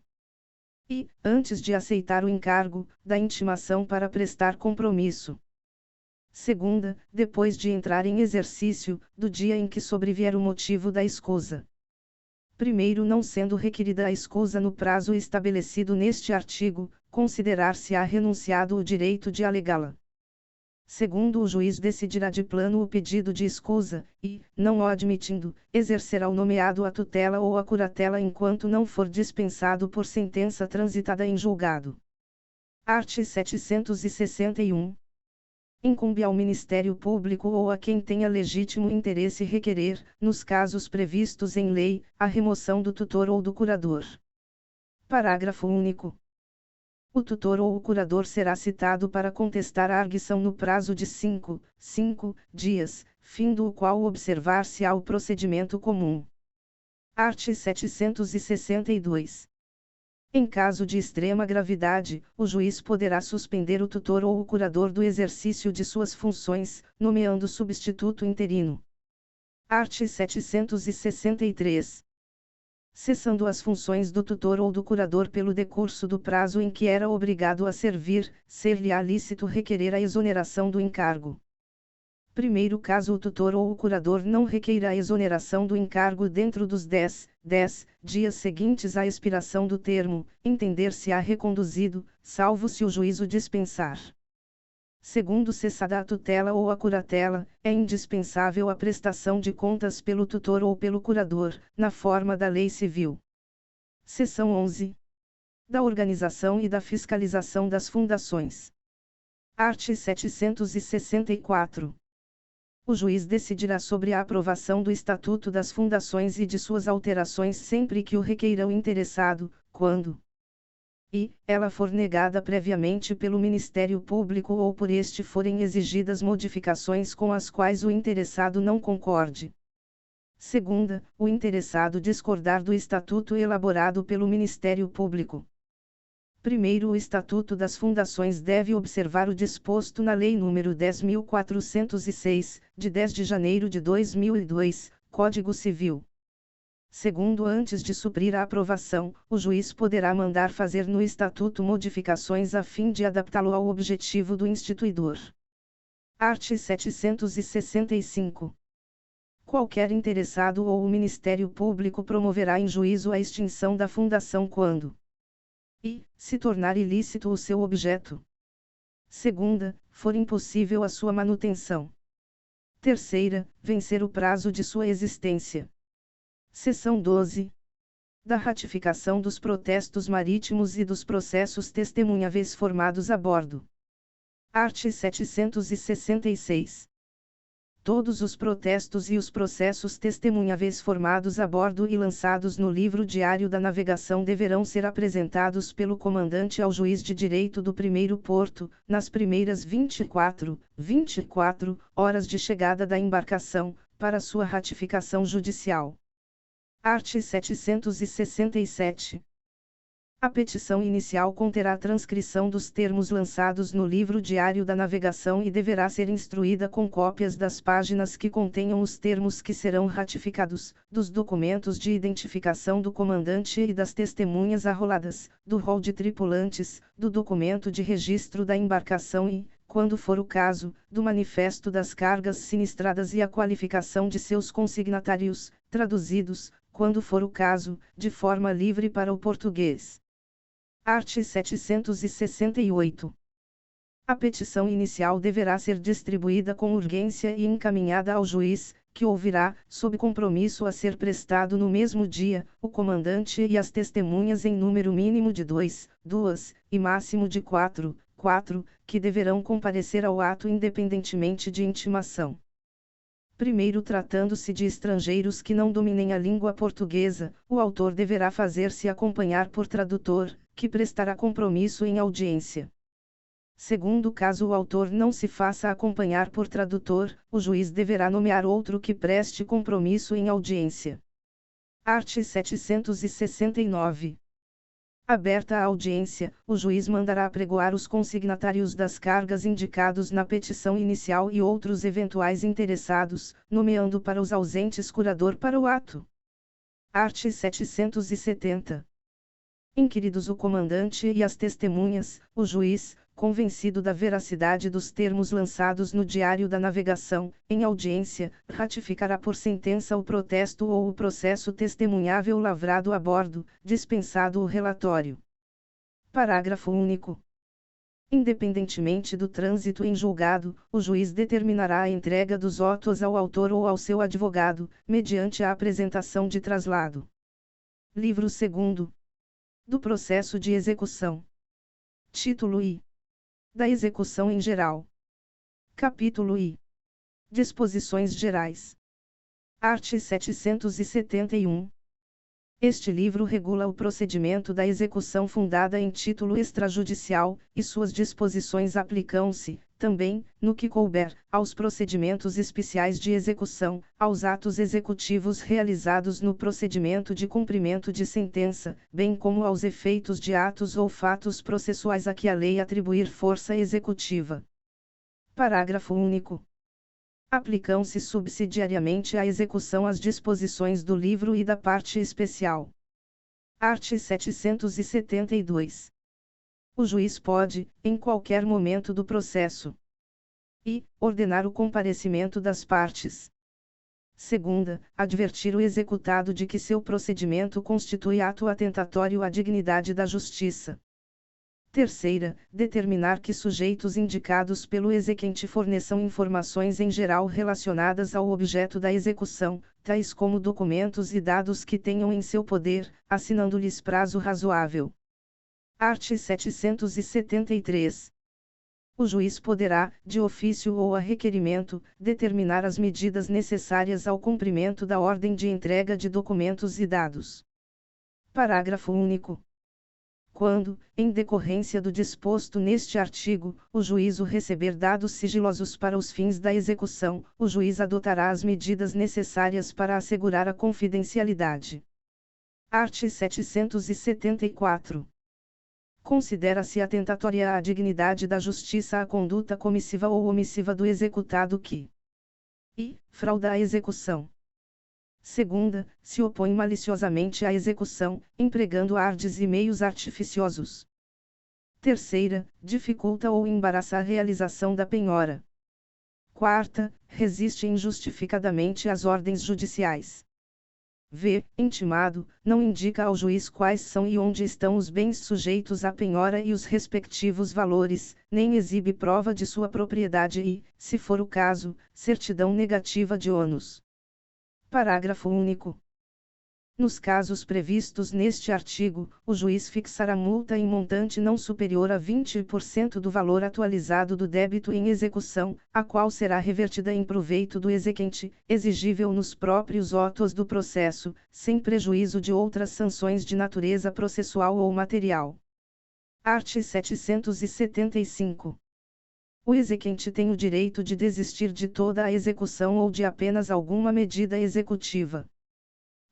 E, antes de aceitar o encargo, da intimação para prestar compromisso. Segunda, depois de entrar em exercício, do dia em que sobrevier o motivo da escusa. Primeiro, não sendo requerida a escusa no prazo estabelecido neste artigo, considerar-se-á renunciado o direito de alegá-la. Segundo, o juiz decidirá de plano o pedido de escusa, e, não o admitindo, exercerá o nomeado a tutela ou a curatela enquanto não for dispensado por sentença transitada em julgado. Art. 761. Incumbe ao Ministério Público ou a quem tenha legítimo interesse requerer, nos casos previstos em lei, a remoção do tutor ou do curador. Parágrafo único. O tutor ou o curador será citado para contestar a arguição no prazo de 5 dias, findo o qual observar-se-á o procedimento comum. Art. 762. Em caso de extrema gravidade, o juiz poderá suspender o tutor ou o curador do exercício de suas funções, nomeando substituto interino. Art. 763. Cessando as funções do tutor ou do curador pelo decurso do prazo em que era obrigado a servir, ser-lhe-á lícito requerer a exoneração do encargo. Primeiro, caso o tutor ou o curador não requeira a exoneração do encargo dentro dos 10 dias seguintes à expiração do termo, entender-se-á reconduzido, salvo se o juízo dispensar. Segundo, cessada a tutela ou a curatela, é indispensável a prestação de contas pelo tutor ou pelo curador, na forma da lei civil. Seção 11. Da organização e da fiscalização das fundações. Art. 764. O juiz decidirá sobre a aprovação do Estatuto das Fundações e de suas alterações sempre que o requeira o interessado, quando ela for negada previamente pelo Ministério Público ou por este forem exigidas modificações com as quais o interessado não concorde. Segunda, o interessado discordar do estatuto elaborado pelo Ministério Público. Primeiro, o Estatuto das Fundações deve observar o disposto na Lei nº 10.406, de 10 de janeiro de 2002, Código Civil. Segundo, antes de suprir a aprovação, o juiz poderá mandar fazer no Estatuto modificações a fim de adaptá-lo ao objetivo do instituidor. Art. 765. Qualquer interessado ou o Ministério Público promoverá em juízo a extinção da fundação quando se tornar ilícito o seu objeto. Segunda, for impossível a sua manutenção. Terceira, vencer o prazo de sua existência. Seção 12. Da ratificação dos protestos marítimos e dos processos testemunháveis formados a bordo. Art. 766. Todos os protestos e os processos testemunháveis formados a bordo e lançados no livro diário da navegação deverão ser apresentados pelo comandante ao juiz de direito do primeiro porto, nas primeiras 24 horas de chegada da embarcação, para sua ratificação judicial. Art. 767. A petição inicial conterá transcrição dos termos lançados no livro diário da navegação e deverá ser instruída com cópias das páginas que contenham os termos que serão ratificados, dos documentos de identificação do comandante e das testemunhas arroladas, do rol de tripulantes, do documento de registro da embarcação e, quando for o caso, do manifesto das cargas sinistradas e a qualificação de seus consignatários, traduzidos, quando for o caso, de forma livre para o português. Art. 768. A petição inicial deverá ser distribuída com urgência e encaminhada ao juiz, que ouvirá, sob compromisso a ser prestado no mesmo dia, o comandante e as testemunhas em número mínimo de 2, e máximo de 4, que deverão comparecer ao ato independentemente de intimação. Primeiro, tratando-se de estrangeiros que não dominem a língua portuguesa, o autor deverá fazer-se acompanhar por tradutor, que prestará compromisso em audiência. Segundo, caso o autor não se faça acompanhar por tradutor, o juiz deverá nomear outro que preste compromisso em audiência. Art. 769. Aberta a audiência, o juiz mandará apregoar os consignatários das cargas indicados na petição inicial e outros eventuais interessados, nomeando para os ausentes curador para o ato. Art. 770. Inquiridos o comandante e as testemunhas, o juiz, convencido da veracidade dos termos lançados no Diário da Navegação, em audiência, ratificará por sentença o protesto ou o processo testemunhável lavrado a bordo, dispensado o relatório. Parágrafo único. Independentemente do trânsito em julgado, o juiz determinará a entrega dos autos ao autor ou ao seu advogado, mediante a apresentação de traslado. Livro 2º. Do processo de execução. Título I. Da execução em geral. Capítulo I. Disposições gerais. Art. 771. Este livro regula o procedimento da execução fundada em título extrajudicial, e suas disposições aplicam-se, também, no que couber, aos procedimentos especiais de execução, aos atos executivos realizados no procedimento de cumprimento de sentença, bem como aos efeitos de atos ou fatos processuais a que a lei atribuir força executiva. Parágrafo único. Aplicam-se subsidiariamente à execução as disposições do livro e da parte especial. Art. 772. O juiz pode, em qualquer momento do processo, ordenar o comparecimento das partes. Segunda, advertir o executado de que seu procedimento constitui ato atentatório à dignidade da justiça. Terceira, determinar que sujeitos indicados pelo exequente forneçam informações em geral relacionadas ao objeto da execução, tais como documentos e dados que tenham em seu poder, assinando-lhes prazo razoável. Art. 773. O juiz poderá, de ofício ou a requerimento, determinar as medidas necessárias ao cumprimento da ordem de entrega de documentos e dados. Parágrafo único. Quando, em decorrência do disposto neste artigo, o juízo receber dados sigilosos para os fins da execução, o juiz adotará as medidas necessárias para assegurar a confidencialidade. Art. 774. Considera-se atentatória à dignidade da justiça a conduta comissiva ou omissiva do executado que frauda a execução. Segunda, se opõe maliciosamente à execução, empregando ardes e meios artificiosos. Terceira, dificulta ou embaraça a realização da penhora. Quarta, resiste injustificadamente às ordens judiciais. Intimado, não indica ao juiz quais são e onde estão os bens sujeitos à penhora e os respectivos valores, nem exibe prova de sua propriedade e, se for o caso, certidão negativa de ônus. Parágrafo único. Nos casos previstos neste artigo, o juiz fixará multa em montante não superior a 20% do valor atualizado do débito em execução, a qual será revertida em proveito do exequente, exigível nos próprios autos do processo, sem prejuízo de outras sanções de natureza processual ou material. Art. 775. O exequente tem o direito de desistir de toda a execução ou de apenas alguma medida executiva.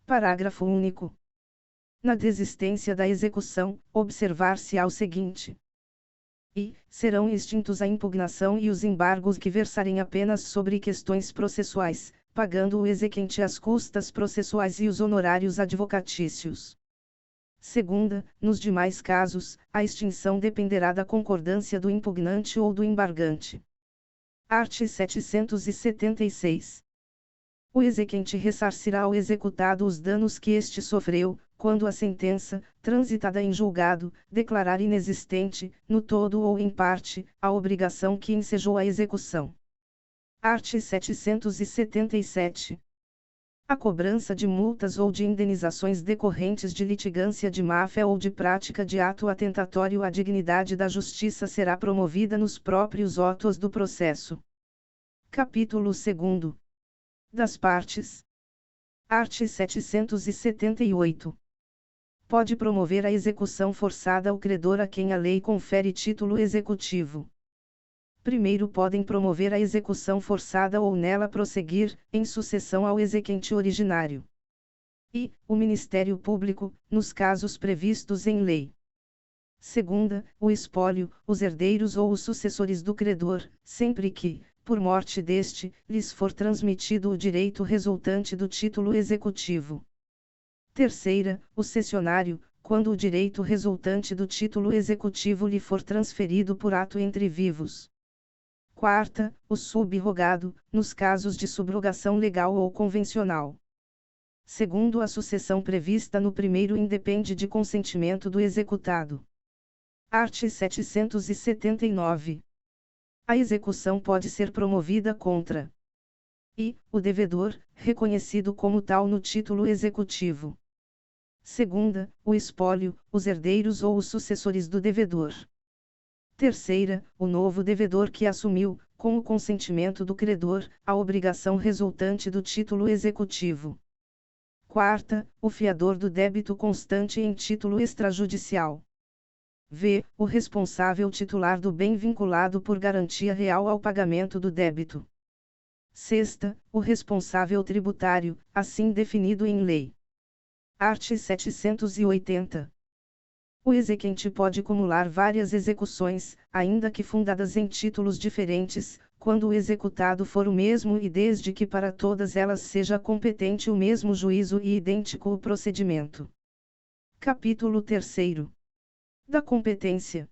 Parágrafo único. Na desistência da execução, observar-se-á o seguinte: serão extintos a impugnação e os embargos que versarem apenas sobre questões processuais, pagando o exequente as custas processuais e os honorários advocatícios. Segunda, nos demais casos, a extinção dependerá da concordância do impugnante ou do embargante. Art. 776. O exequente ressarcirá ao executado os danos que este sofreu, quando a sentença, transitada em julgado, declarar inexistente, no todo ou em parte, a obrigação que ensejou a execução. Art. 777. A cobrança de multas ou de indenizações decorrentes de litigância de má-fé ou de prática de ato atentatório à dignidade da justiça será promovida nos próprios autos do processo. Capítulo 2. Das partes. Art. 778. Pode promover a execução forçada o credor a quem a lei confere título executivo. Primeiro podem promover a execução forçada ou nela prosseguir, em sucessão ao exequente originário. E, o Ministério Público, nos casos previstos em lei. Segunda, o espólio, os herdeiros ou os sucessores do credor, sempre que, por morte deste, lhes for transmitido o direito resultante do título executivo. Terceira, o cessionário, quando o direito resultante do título executivo lhe for transferido por ato entre vivos. Quarta, o subrogado, nos casos de subrogação legal ou convencional. Segundo, a sucessão prevista no primeiro independe de consentimento do executado. Art. 779. A execução pode ser promovida contra e o devedor, reconhecido como tal no título executivo. Segunda, o espólio, os herdeiros ou os sucessores do devedor. Terceira, o novo devedor que assumiu, com o consentimento do credor, a obrigação resultante do título executivo. Quarta, o fiador do débito constante em título extrajudicial. V. O responsável titular do bem vinculado por garantia real ao pagamento do débito. Sexta, o responsável tributário, assim definido em lei. Art. 780. O exequente pode acumular várias execuções, ainda que fundadas em títulos diferentes, quando o executado for o mesmo e desde que para todas elas seja competente o mesmo juízo e idêntico o procedimento. Capítulo 3. Da competência.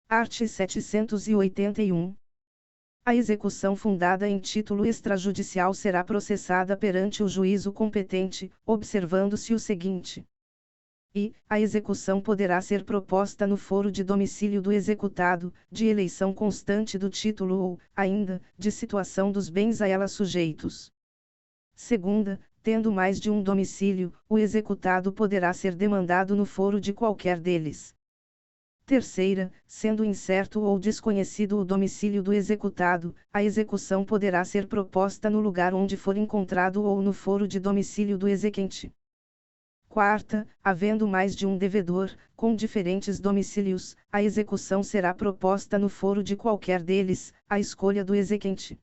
Art. 781. A execução fundada em título extrajudicial será processada perante o juízo competente, observando-se o seguinte. E, a execução poderá ser proposta no foro de domicílio do executado, de eleição constante do título ou, ainda, de situação dos bens a ela sujeitos. Segunda, tendo mais de um domicílio, o executado poderá ser demandado no foro de qualquer deles. Terceira, sendo incerto ou desconhecido o domicílio do executado, a execução poderá ser proposta no lugar onde for encontrado ou no foro de domicílio do exequente. Quarta, havendo mais de um devedor, com diferentes domicílios, a execução será proposta no foro de qualquer deles, à escolha do exequente.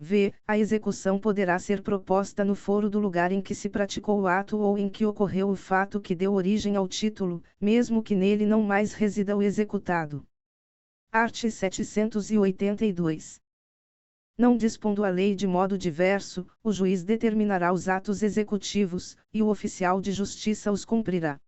V. A execução poderá ser proposta no foro do lugar em que se praticou o ato ou em que ocorreu o fato que deu origem ao título, mesmo que nele não mais resida o executado. Art. 782. Não dispondo a lei de modo diverso, o juiz determinará os atos executivos, e o oficial de justiça os cumprirá.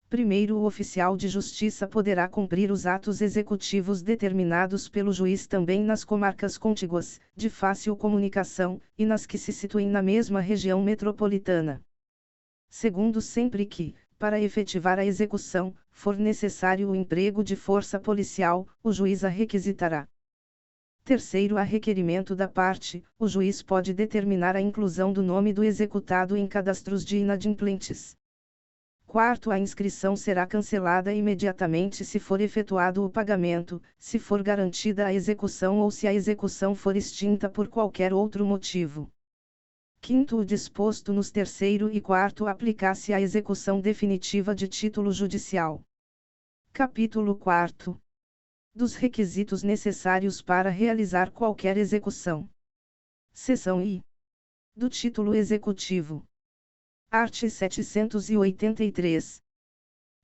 Primeiro, o oficial de justiça poderá cumprir os atos executivos determinados pelo juiz também nas comarcas contíguas, de fácil comunicação, e nas que se situem na mesma região metropolitana. Segundo, sempre que, para efetivar a execução, for necessário o emprego de força policial, o juiz a requisitará. Terceiro, a requerimento da parte, o juiz pode determinar a inclusão do nome do executado em cadastros de inadimplentes. Quarto, a inscrição será cancelada imediatamente se for efetuado o pagamento, se for garantida a execução ou se a execução for extinta por qualquer outro motivo. Quinto, o disposto nos terceiro e quarto aplicar-se à execução definitiva de título judicial. Capítulo 4. Dos requisitos necessários para realizar qualquer execução. Seção I. Do título executivo. Art. 783.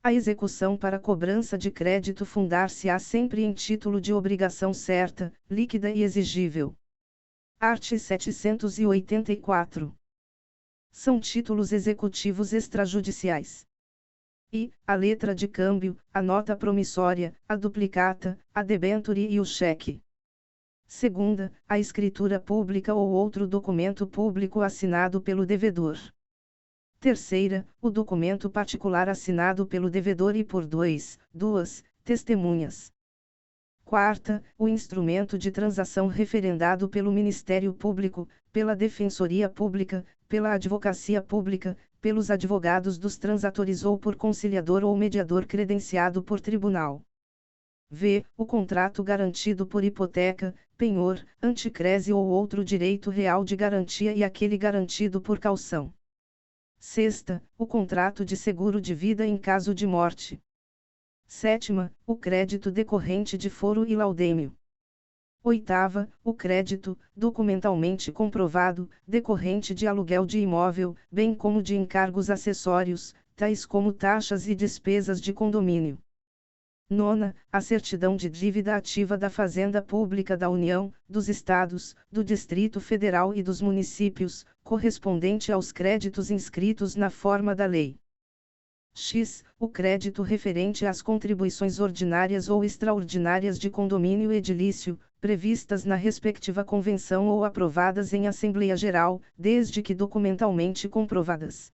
A execução para cobrança de crédito fundar-se-á sempre em título de obrigação certa, líquida e exigível. Art. 784. São títulos executivos extrajudiciais. I. A letra de câmbio, a nota promissória, a duplicata, a debenture e o cheque. Segunda, a escritura pública ou outro documento público assinado pelo devedor. Terceira, o documento particular assinado pelo devedor e por duas testemunhas. Quarta, o instrumento de transação referendado pelo Ministério Público, pela Defensoria Pública, pela Advocacia Pública, pelos advogados dos transatores ou por conciliador ou mediador credenciado por tribunal. V. O contrato garantido por hipoteca, penhor, anticrese ou outro direito real de garantia e aquele garantido por caução. Sexta, o contrato de seguro de vida em caso de morte. Sétima, o crédito decorrente de foro e laudêmio. Oitava, o crédito, documentalmente comprovado, decorrente de aluguel de imóvel, bem como de encargos acessórios, tais como taxas e despesas de condomínio. Nona, a certidão de dívida ativa da Fazenda Pública da União, dos Estados, do Distrito Federal e dos municípios, correspondente aos créditos inscritos na forma da lei. X. O crédito referente às contribuições ordinárias ou extraordinárias de condomínio edilício, previstas na respectiva convenção ou aprovadas em Assembleia Geral, desde que documentalmente comprovadas.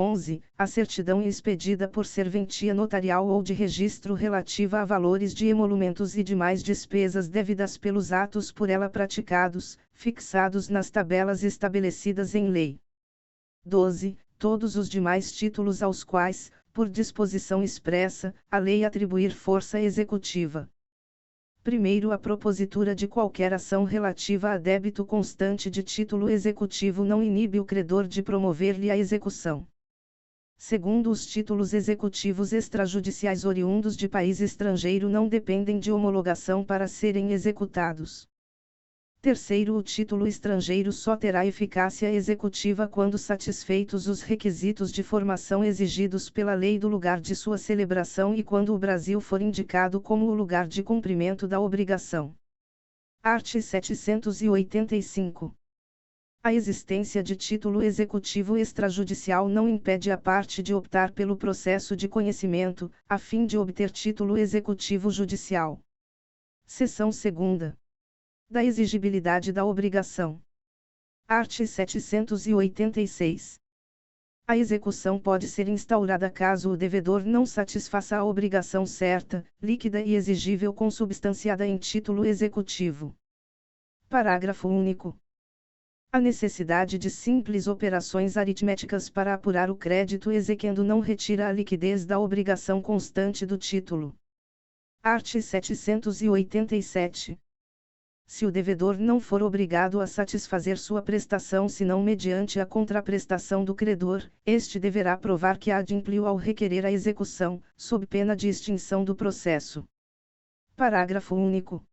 11. A certidão expedida por serventia notarial ou de registro relativa a valores de emolumentos e demais despesas devidas pelos atos por ela praticados, fixados nas tabelas estabelecidas em lei. 12. Todos os demais títulos aos quais, por disposição expressa, a lei atribuir força executiva. Primeiro, a propositura de qualquer ação relativa a débito constante de título executivo não inibe o credor de promover-lhe a execução. Segundo, os títulos executivos extrajudiciais oriundos de país estrangeiro não dependem de homologação para serem executados. Terceiro, o título estrangeiro só terá eficácia executiva quando satisfeitos os requisitos de formação exigidos pela lei do lugar de sua celebração e quando o Brasil for indicado como o lugar de cumprimento da obrigação. Art. 785. A existência de título executivo extrajudicial não impede a parte de optar pelo processo de conhecimento, a fim de obter título executivo judicial. Seção 2ª. Da exigibilidade da obrigação. Art. 786. A execução pode ser instaurada caso o devedor não satisfaça a obrigação certa, líquida e exigível consubstanciada em título executivo. Parágrafo único. A necessidade de simples operações aritméticas para apurar o crédito exequendo não retira a liquidez da obrigação constante do título. Art. 787. Se o devedor não for obrigado a satisfazer sua prestação senão mediante a contraprestação do credor, este deverá provar que adimpliu ao requerer a execução, sob pena de extinção do processo. Parágrafo único.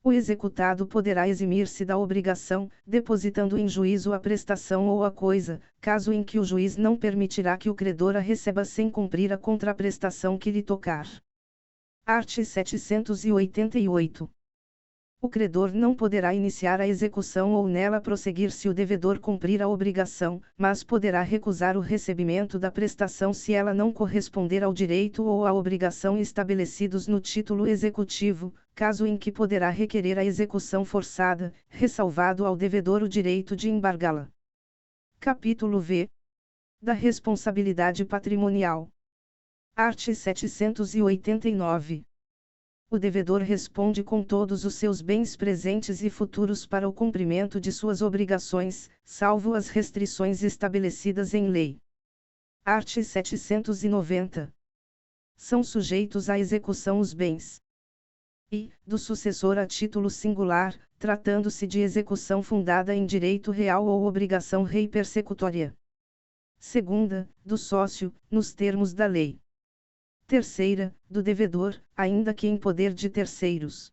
O executado poderá eximir-se da obrigação, depositando em juízo a prestação ou a coisa, caso em que o juiz não permitirá que o credor a receba sem cumprir a contraprestação que lhe tocar. Art. 788. O credor não poderá iniciar a execução ou nela prosseguir se o devedor cumprir a obrigação, mas poderá recusar o recebimento da prestação se ela não corresponder ao direito ou à obrigação estabelecidos no título executivo, caso em que poderá requerer a execução forçada, ressalvado ao devedor o direito de embargá-la. Capítulo V. Da responsabilidade patrimonial. Art. 789. O devedor responde com todos os seus bens presentes e futuros para o cumprimento de suas obrigações, salvo as restrições estabelecidas em lei. Art. 790. São sujeitos à execução os bens e, do sucessor a título singular, tratando-se de execução fundada em direito real ou obrigação rei persecutória. Segunda, do sócio, nos termos da lei. Terceira, do devedor, ainda que em poder de terceiros.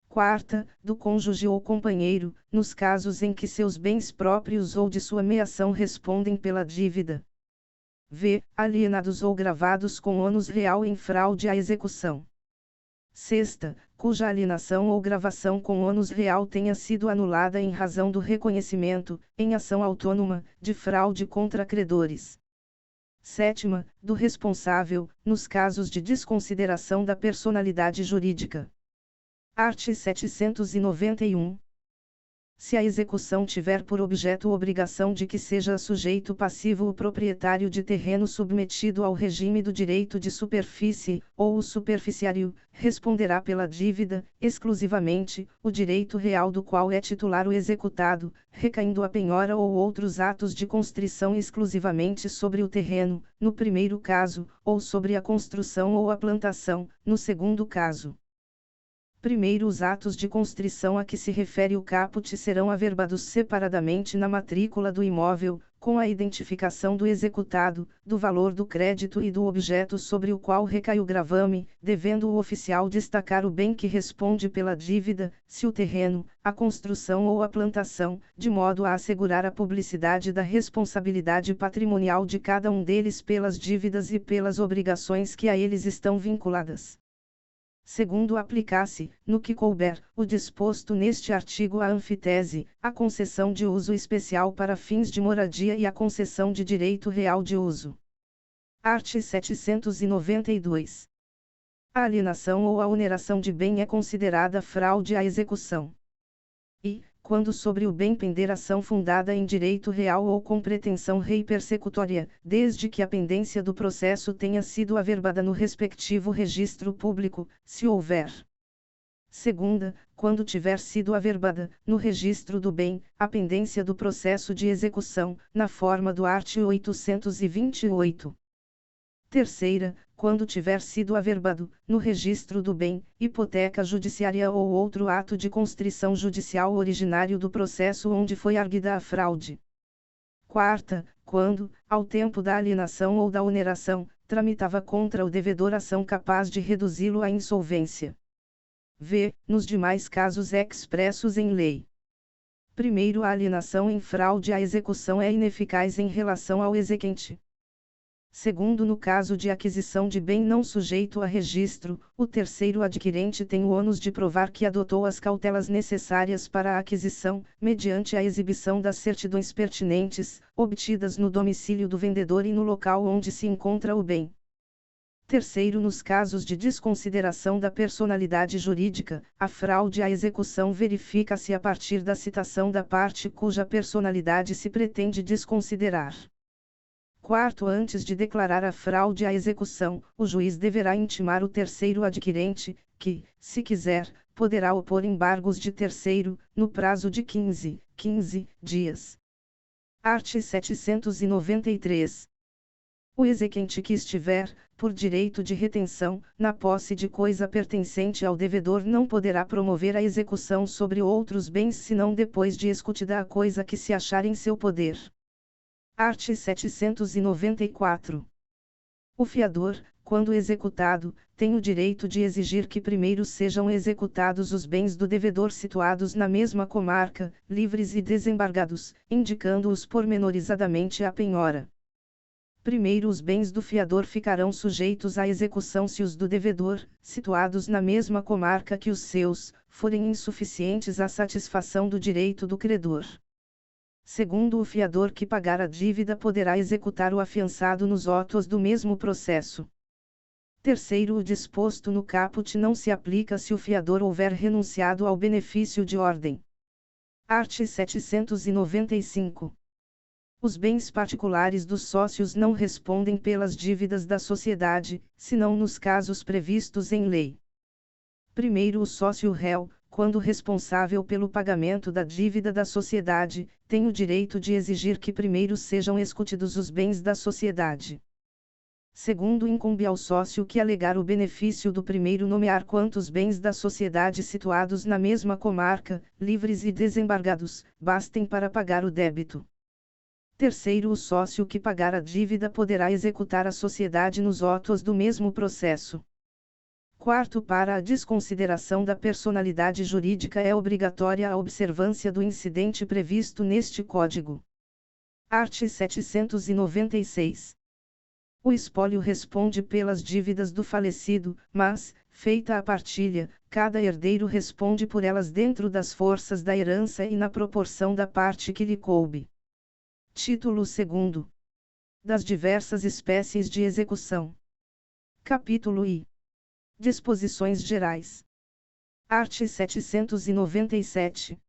Quarta, do cônjuge ou companheiro, nos casos em que seus bens próprios ou de sua meação respondem pela dívida. V. Alienados ou gravados com ônus real em fraude à execução. Sexta, cuja alienação ou gravação com ônus real tenha sido anulada em razão do reconhecimento, em ação autônoma, de fraude contra credores. Sétima, do responsável, nos casos de desconsideração da personalidade jurídica. Art. 791. se a execução tiver por objeto obrigação de que seja sujeito passivo o proprietário de terreno submetido ao regime do direito de superfície, ou o superficiário, responderá pela dívida, exclusivamente, o direito real do qual é titular o executado, recaindo a penhora ou outros atos de constrição exclusivamente sobre o terreno, no primeiro caso, ou sobre a construção ou a plantação, no segundo caso. Primeiro, os atos de constrição a que se refere o caput serão averbados separadamente na matrícula do imóvel, com a identificação do executado, do valor do crédito e do objeto sobre o qual recai o gravame, devendo o oficial destacar o bem que responde pela dívida, se o terreno, a construção ou a plantação, de modo a assegurar a publicidade da responsabilidade patrimonial de cada um deles pelas dívidas e pelas obrigações que a eles estão vinculadas. Segundo, aplicar-se, no que couber, o disposto neste artigo à anfitese, a concessão de uso especial para fins de moradia e a concessão de direito real de uso. Art. 792. A alienação ou a oneração de bem é considerada fraude à execução. E, quando sobre o bem pender ação fundada em direito real ou com pretensão rei persecutória, desde que a pendência do processo tenha sido averbada no respectivo registro público, se houver. Segunda, quando tiver sido averbada, no registro do bem, a pendência do processo de execução, na forma do art. 828. Terceira, quando tiver sido averbado, no registro do bem, hipoteca judiciária ou outro ato de constrição judicial originário do processo onde foi arguida a fraude. Quarta, quando, ao tempo da alienação ou da oneração, tramitava contra o devedor ação capaz de reduzi-lo à insolvência. V. Nos demais casos expressos em lei. Primeiro, a alienação em fraude à execução é ineficaz em relação ao exequente. Segundo, no caso de aquisição de bem não sujeito a registro, o terceiro adquirente tem o ônus de provar que adotou as cautelas necessárias para a aquisição, mediante a exibição das certidões pertinentes, obtidas no domicílio do vendedor e no local onde se encontra o bem. Terceiro, nos casos de desconsideração da personalidade jurídica, a fraude à execução verifica-se a partir da citação da parte cuja personalidade se pretende desconsiderar. Quarto, antes de declarar a fraude à execução, o juiz deverá intimar o terceiro adquirente, que, se quiser, poderá opor embargos de terceiro, no prazo de 15 dias. Art. 793. O exequente que estiver, por direito de retenção, na posse de coisa pertencente ao devedor não poderá promover a execução sobre outros bens senão depois de escutida a coisa que se achar em seu poder. Art. 794. O fiador, quando executado, tem o direito de exigir que primeiro sejam executados os bens do devedor situados na mesma comarca, livres e desembargados, indicando-os pormenorizadamente à penhora. Primeiro, os bens do fiador ficarão sujeitos à execução se os do devedor, situados na mesma comarca que os seus, forem insuficientes à satisfação do direito do credor. Segundo, o fiador que pagar a dívida poderá executar o afiançado nos autos do mesmo processo. Terceiro, o disposto no caput não se aplica se o fiador houver renunciado ao benefício de ordem. Art. 795. Os bens particulares dos sócios não respondem pelas dívidas da sociedade, senão nos casos previstos em lei. Primeiro, o sócio réu, quando responsável pelo pagamento da dívida da sociedade, tem o direito de exigir que primeiro sejam escutidos os bens da sociedade. Segundo, incumbe ao sócio que alegar o benefício do primeiro nomear quantos bens da sociedade situados na mesma comarca, livres e desembargados, bastem para pagar o débito. Terceiro, o sócio que pagar a dívida poderá executar a sociedade nos autos do mesmo processo. Quarto, para a desconsideração da personalidade jurídica é obrigatória a observância do incidente previsto neste Código. Art. 796. O espólio responde pelas dívidas do falecido, mas, feita a partilha, cada herdeiro responde por elas dentro das forças da herança e na proporção da parte que lhe coube. Título 2. Das diversas espécies de execução. Capítulo I. Disposições gerais. Art. 797.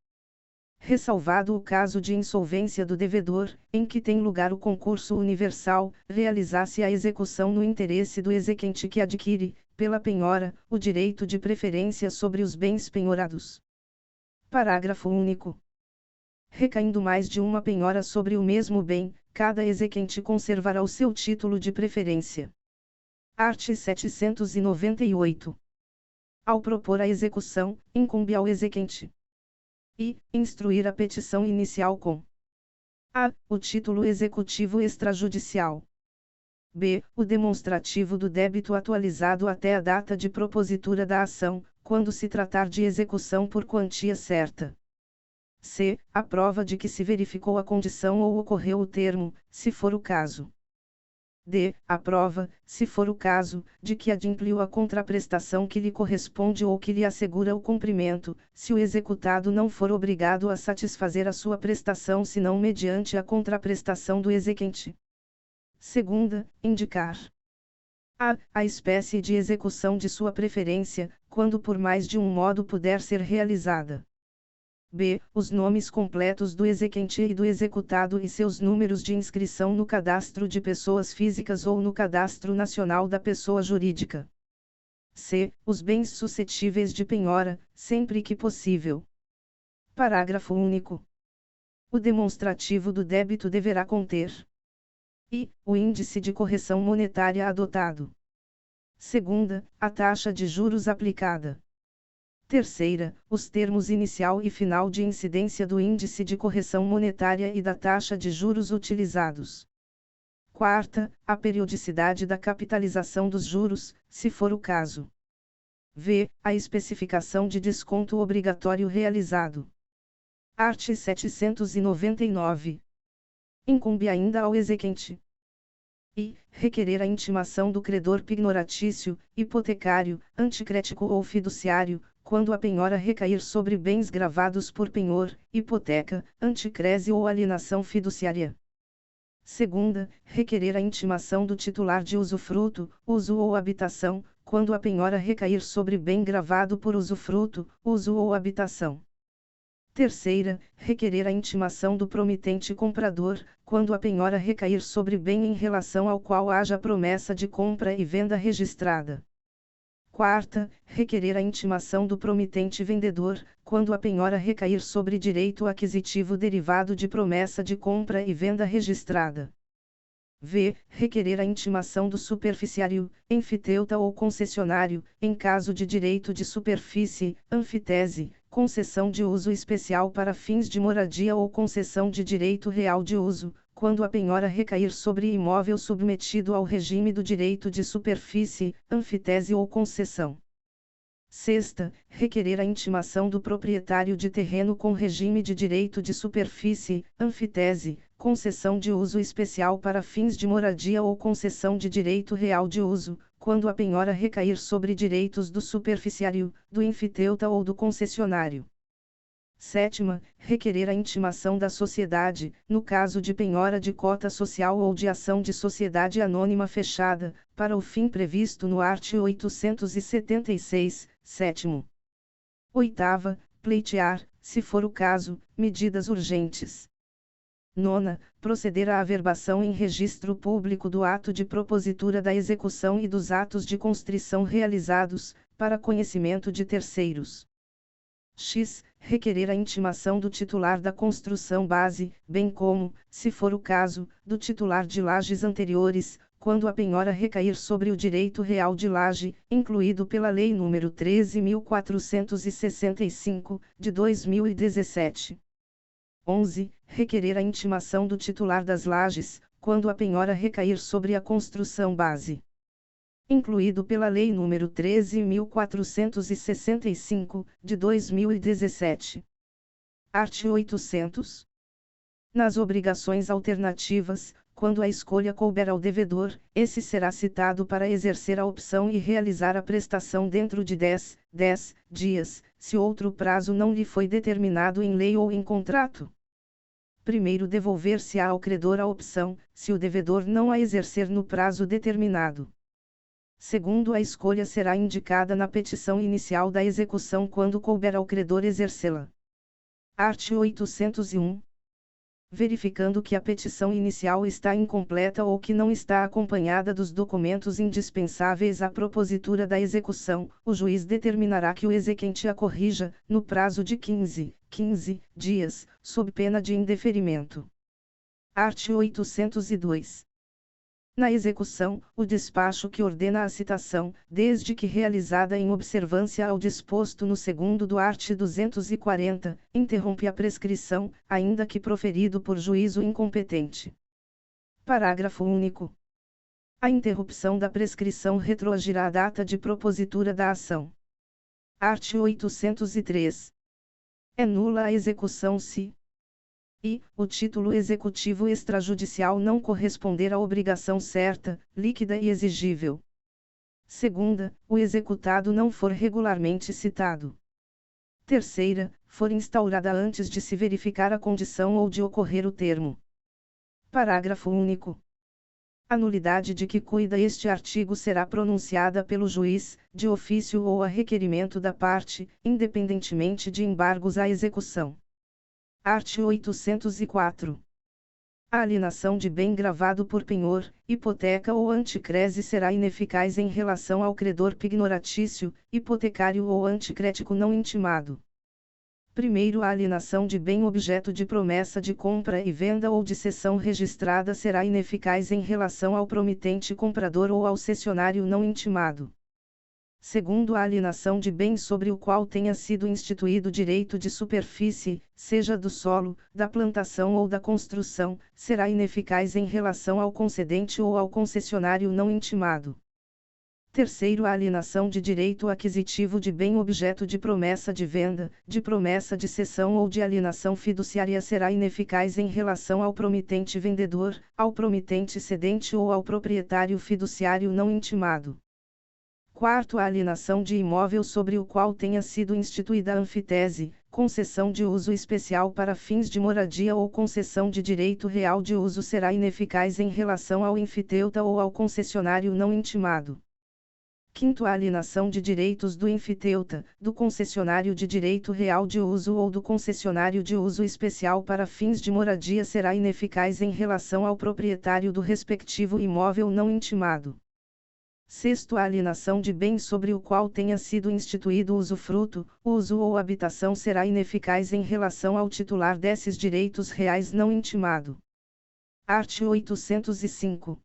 ressalvado o caso de insolvência do devedor, em que tem lugar o concurso universal, realizar-se a execução no interesse do exequente que adquire, pela penhora, o direito de preferência sobre os bens penhorados. Parágrafo único. Recaindo mais de uma penhora sobre o mesmo bem, cada exequente conservará o seu título de preferência. Art. 798. Ao propor a execução, incumbe ao exequente e instruir a petição inicial com a. O título executivo extrajudicial. b. O demonstrativo do débito atualizado até a data de propositura da ação, quando se tratar de execução por quantia certa. c. A prova de que se verificou a condição ou ocorreu o termo, se for o caso. d. A prova, se for o caso, de que adimpliu a contraprestação que lhe corresponde ou que lhe assegura o cumprimento, se o executado não for obrigado a satisfazer a sua prestação senão mediante a contraprestação do exequente. Segunda, indicar a espécie de execução de sua preferência, quando por mais de um modo puder ser realizada. b. Os nomes completos do exequente e do executado e seus números de inscrição no cadastro de pessoas físicas ou no cadastro nacional da pessoa jurídica. c. Os bens suscetíveis de penhora, sempre que possível. Parágrafo único. O demonstrativo do débito deverá conter e o índice de correção monetária adotado. Segunda, a taxa de juros aplicada. Terceira, os termos inicial e final de incidência do índice de correção monetária e da taxa de juros utilizados. Quarta, a periodicidade da capitalização dos juros, se for o caso. v. A especificação de desconto obrigatório realizado. Art. 799. Incumbe ainda ao exequente e requerer a intimação do credor pignoratício, hipotecário, anticrético ou fiduciário, quando a penhora recair sobre bens gravados por penhor, hipoteca, anticrese ou alienação fiduciária. Segunda, requerer a intimação do titular de usufruto, uso ou habitação, quando a penhora recair sobre bem gravado por usufruto, uso ou habitação. Terceira, requerer a intimação do promitente comprador, quando a penhora recair sobre bem em relação ao qual haja promessa de compra e venda registrada. Quarta, requerer a intimação do promitente vendedor, quando a penhora recair sobre direito aquisitivo derivado de promessa de compra e venda registrada. v. Requerer a intimação do superficiário, enfiteuta ou concessionário, em caso de direito de superfície, anfitese, concessão de uso especial para fins de moradia ou concessão de direito real de uso, quando a penhora recair sobre imóvel submetido ao regime do direito de superfície, anfitese ou concessão. Sexta, requerer a intimação do proprietário de terreno com regime de direito de superfície, anfitese, concessão de uso especial para fins de moradia ou concessão de direito real de uso, quando a penhora recair sobre direitos do superficiário, do enfiteuta ou do concessionário. Sétima, requerer a intimação da sociedade, no caso de penhora de cota social ou de ação de sociedade anônima fechada, para o fim previsto no art. 876, sétimo. Oitava, pleitear, se for o caso, medidas urgentes. Nona, proceder à averbação em registro público do ato de propositura da execução e dos atos de constrição realizados, para conhecimento de terceiros. X. Requerer a intimação do titular da construção base, bem como, se for o caso, do titular de lajes anteriores, quando a penhora recair sobre o direito real de laje, incluído pela Lei nº 13.465, de 2017. 11. Requerer a intimação do titular das lajes, quando a penhora recair sobre a construção base, incluído pela Lei nº 13.465, de 2017. Art. 800. Nas obrigações alternativas, quando a escolha couber ao devedor, esse será citado para exercer a opção e realizar a prestação dentro de 10 dias, se outro prazo não lhe foi determinado em lei ou em contrato. Primeiro devolver-se-á ao credor a opção, se o devedor não a exercer no prazo determinado. Segundo, a escolha será indicada na petição inicial da execução quando couber ao credor exercê-la. Art. 801. Verificando que a petição inicial está incompleta ou que não está acompanhada dos documentos indispensáveis à propositura da execução, o juiz determinará que o exequente a corrija, no prazo de 15 dias, sob pena de indeferimento. Art. 802. Na execução, o despacho que ordena a citação, desde que realizada em observância ao disposto no segundo do art. 240, interrompe a prescrição, ainda que proferido por juízo incompetente. Parágrafo único. A interrupção da prescrição retroagirá a data de propositura da ação. Art. 803. É nula a execução se o título executivo extrajudicial não corresponder à obrigação certa, líquida e exigível. Segunda, o executado não for regularmente citado. Terceira, for instaurada antes de se verificar a condição ou de ocorrer o termo. Parágrafo único. A nulidade de que cuida este artigo será pronunciada pelo juiz, de ofício ou a requerimento da parte, independentemente de embargos à execução. Art. 804. A alienação de bem gravado por penhor, hipoteca ou anticrese será ineficaz em relação ao credor pignoratício, hipotecário ou anticrético não intimado. Primeiro, a alienação de bem objeto de promessa de compra e venda ou de cessão registrada será ineficaz em relação ao promitente comprador ou ao cessionário não intimado. Segundo, a alienação de bem sobre o qual tenha sido instituído direito de superfície, seja do solo, da plantação ou da construção, será ineficaz em relação ao concedente ou ao concessionário não intimado. Terceiro, a alienação de direito aquisitivo de bem objeto de promessa de venda, de promessa de cessão ou de alienação fiduciária será ineficaz em relação ao promitente vendedor, ao promitente cedente ou ao proprietário fiduciário não intimado. Quarto, a alienação de imóvel sobre o qual tenha sido instituída anfitese, concessão de uso especial para fins de moradia ou concessão de direito real de uso será ineficaz em relação ao enfiteuta ou ao concessionário não intimado. Quinto, a alienação de direitos do enfiteuta, do concessionário de direito real de uso ou do concessionário de uso especial para fins de moradia será ineficaz em relação ao proprietário do respectivo imóvel não intimado. Sexto, a alienação de bem sobre o qual tenha sido instituído usufruto, uso ou habitação será ineficaz em relação ao titular desses direitos reais não intimado. Art. 805.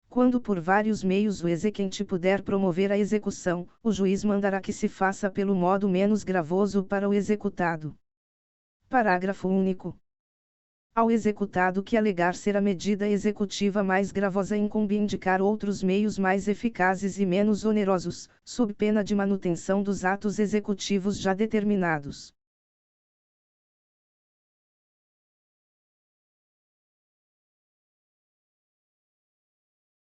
Quando por vários meios o exequente puder promover a execução, o juiz mandará que se faça pelo modo menos gravoso para o executado. Parágrafo único. Ao executado que alegar ser a medida executiva mais gravosa incumbe indicar outros meios mais eficazes e menos onerosos, sob pena de manutenção dos atos executivos já determinados.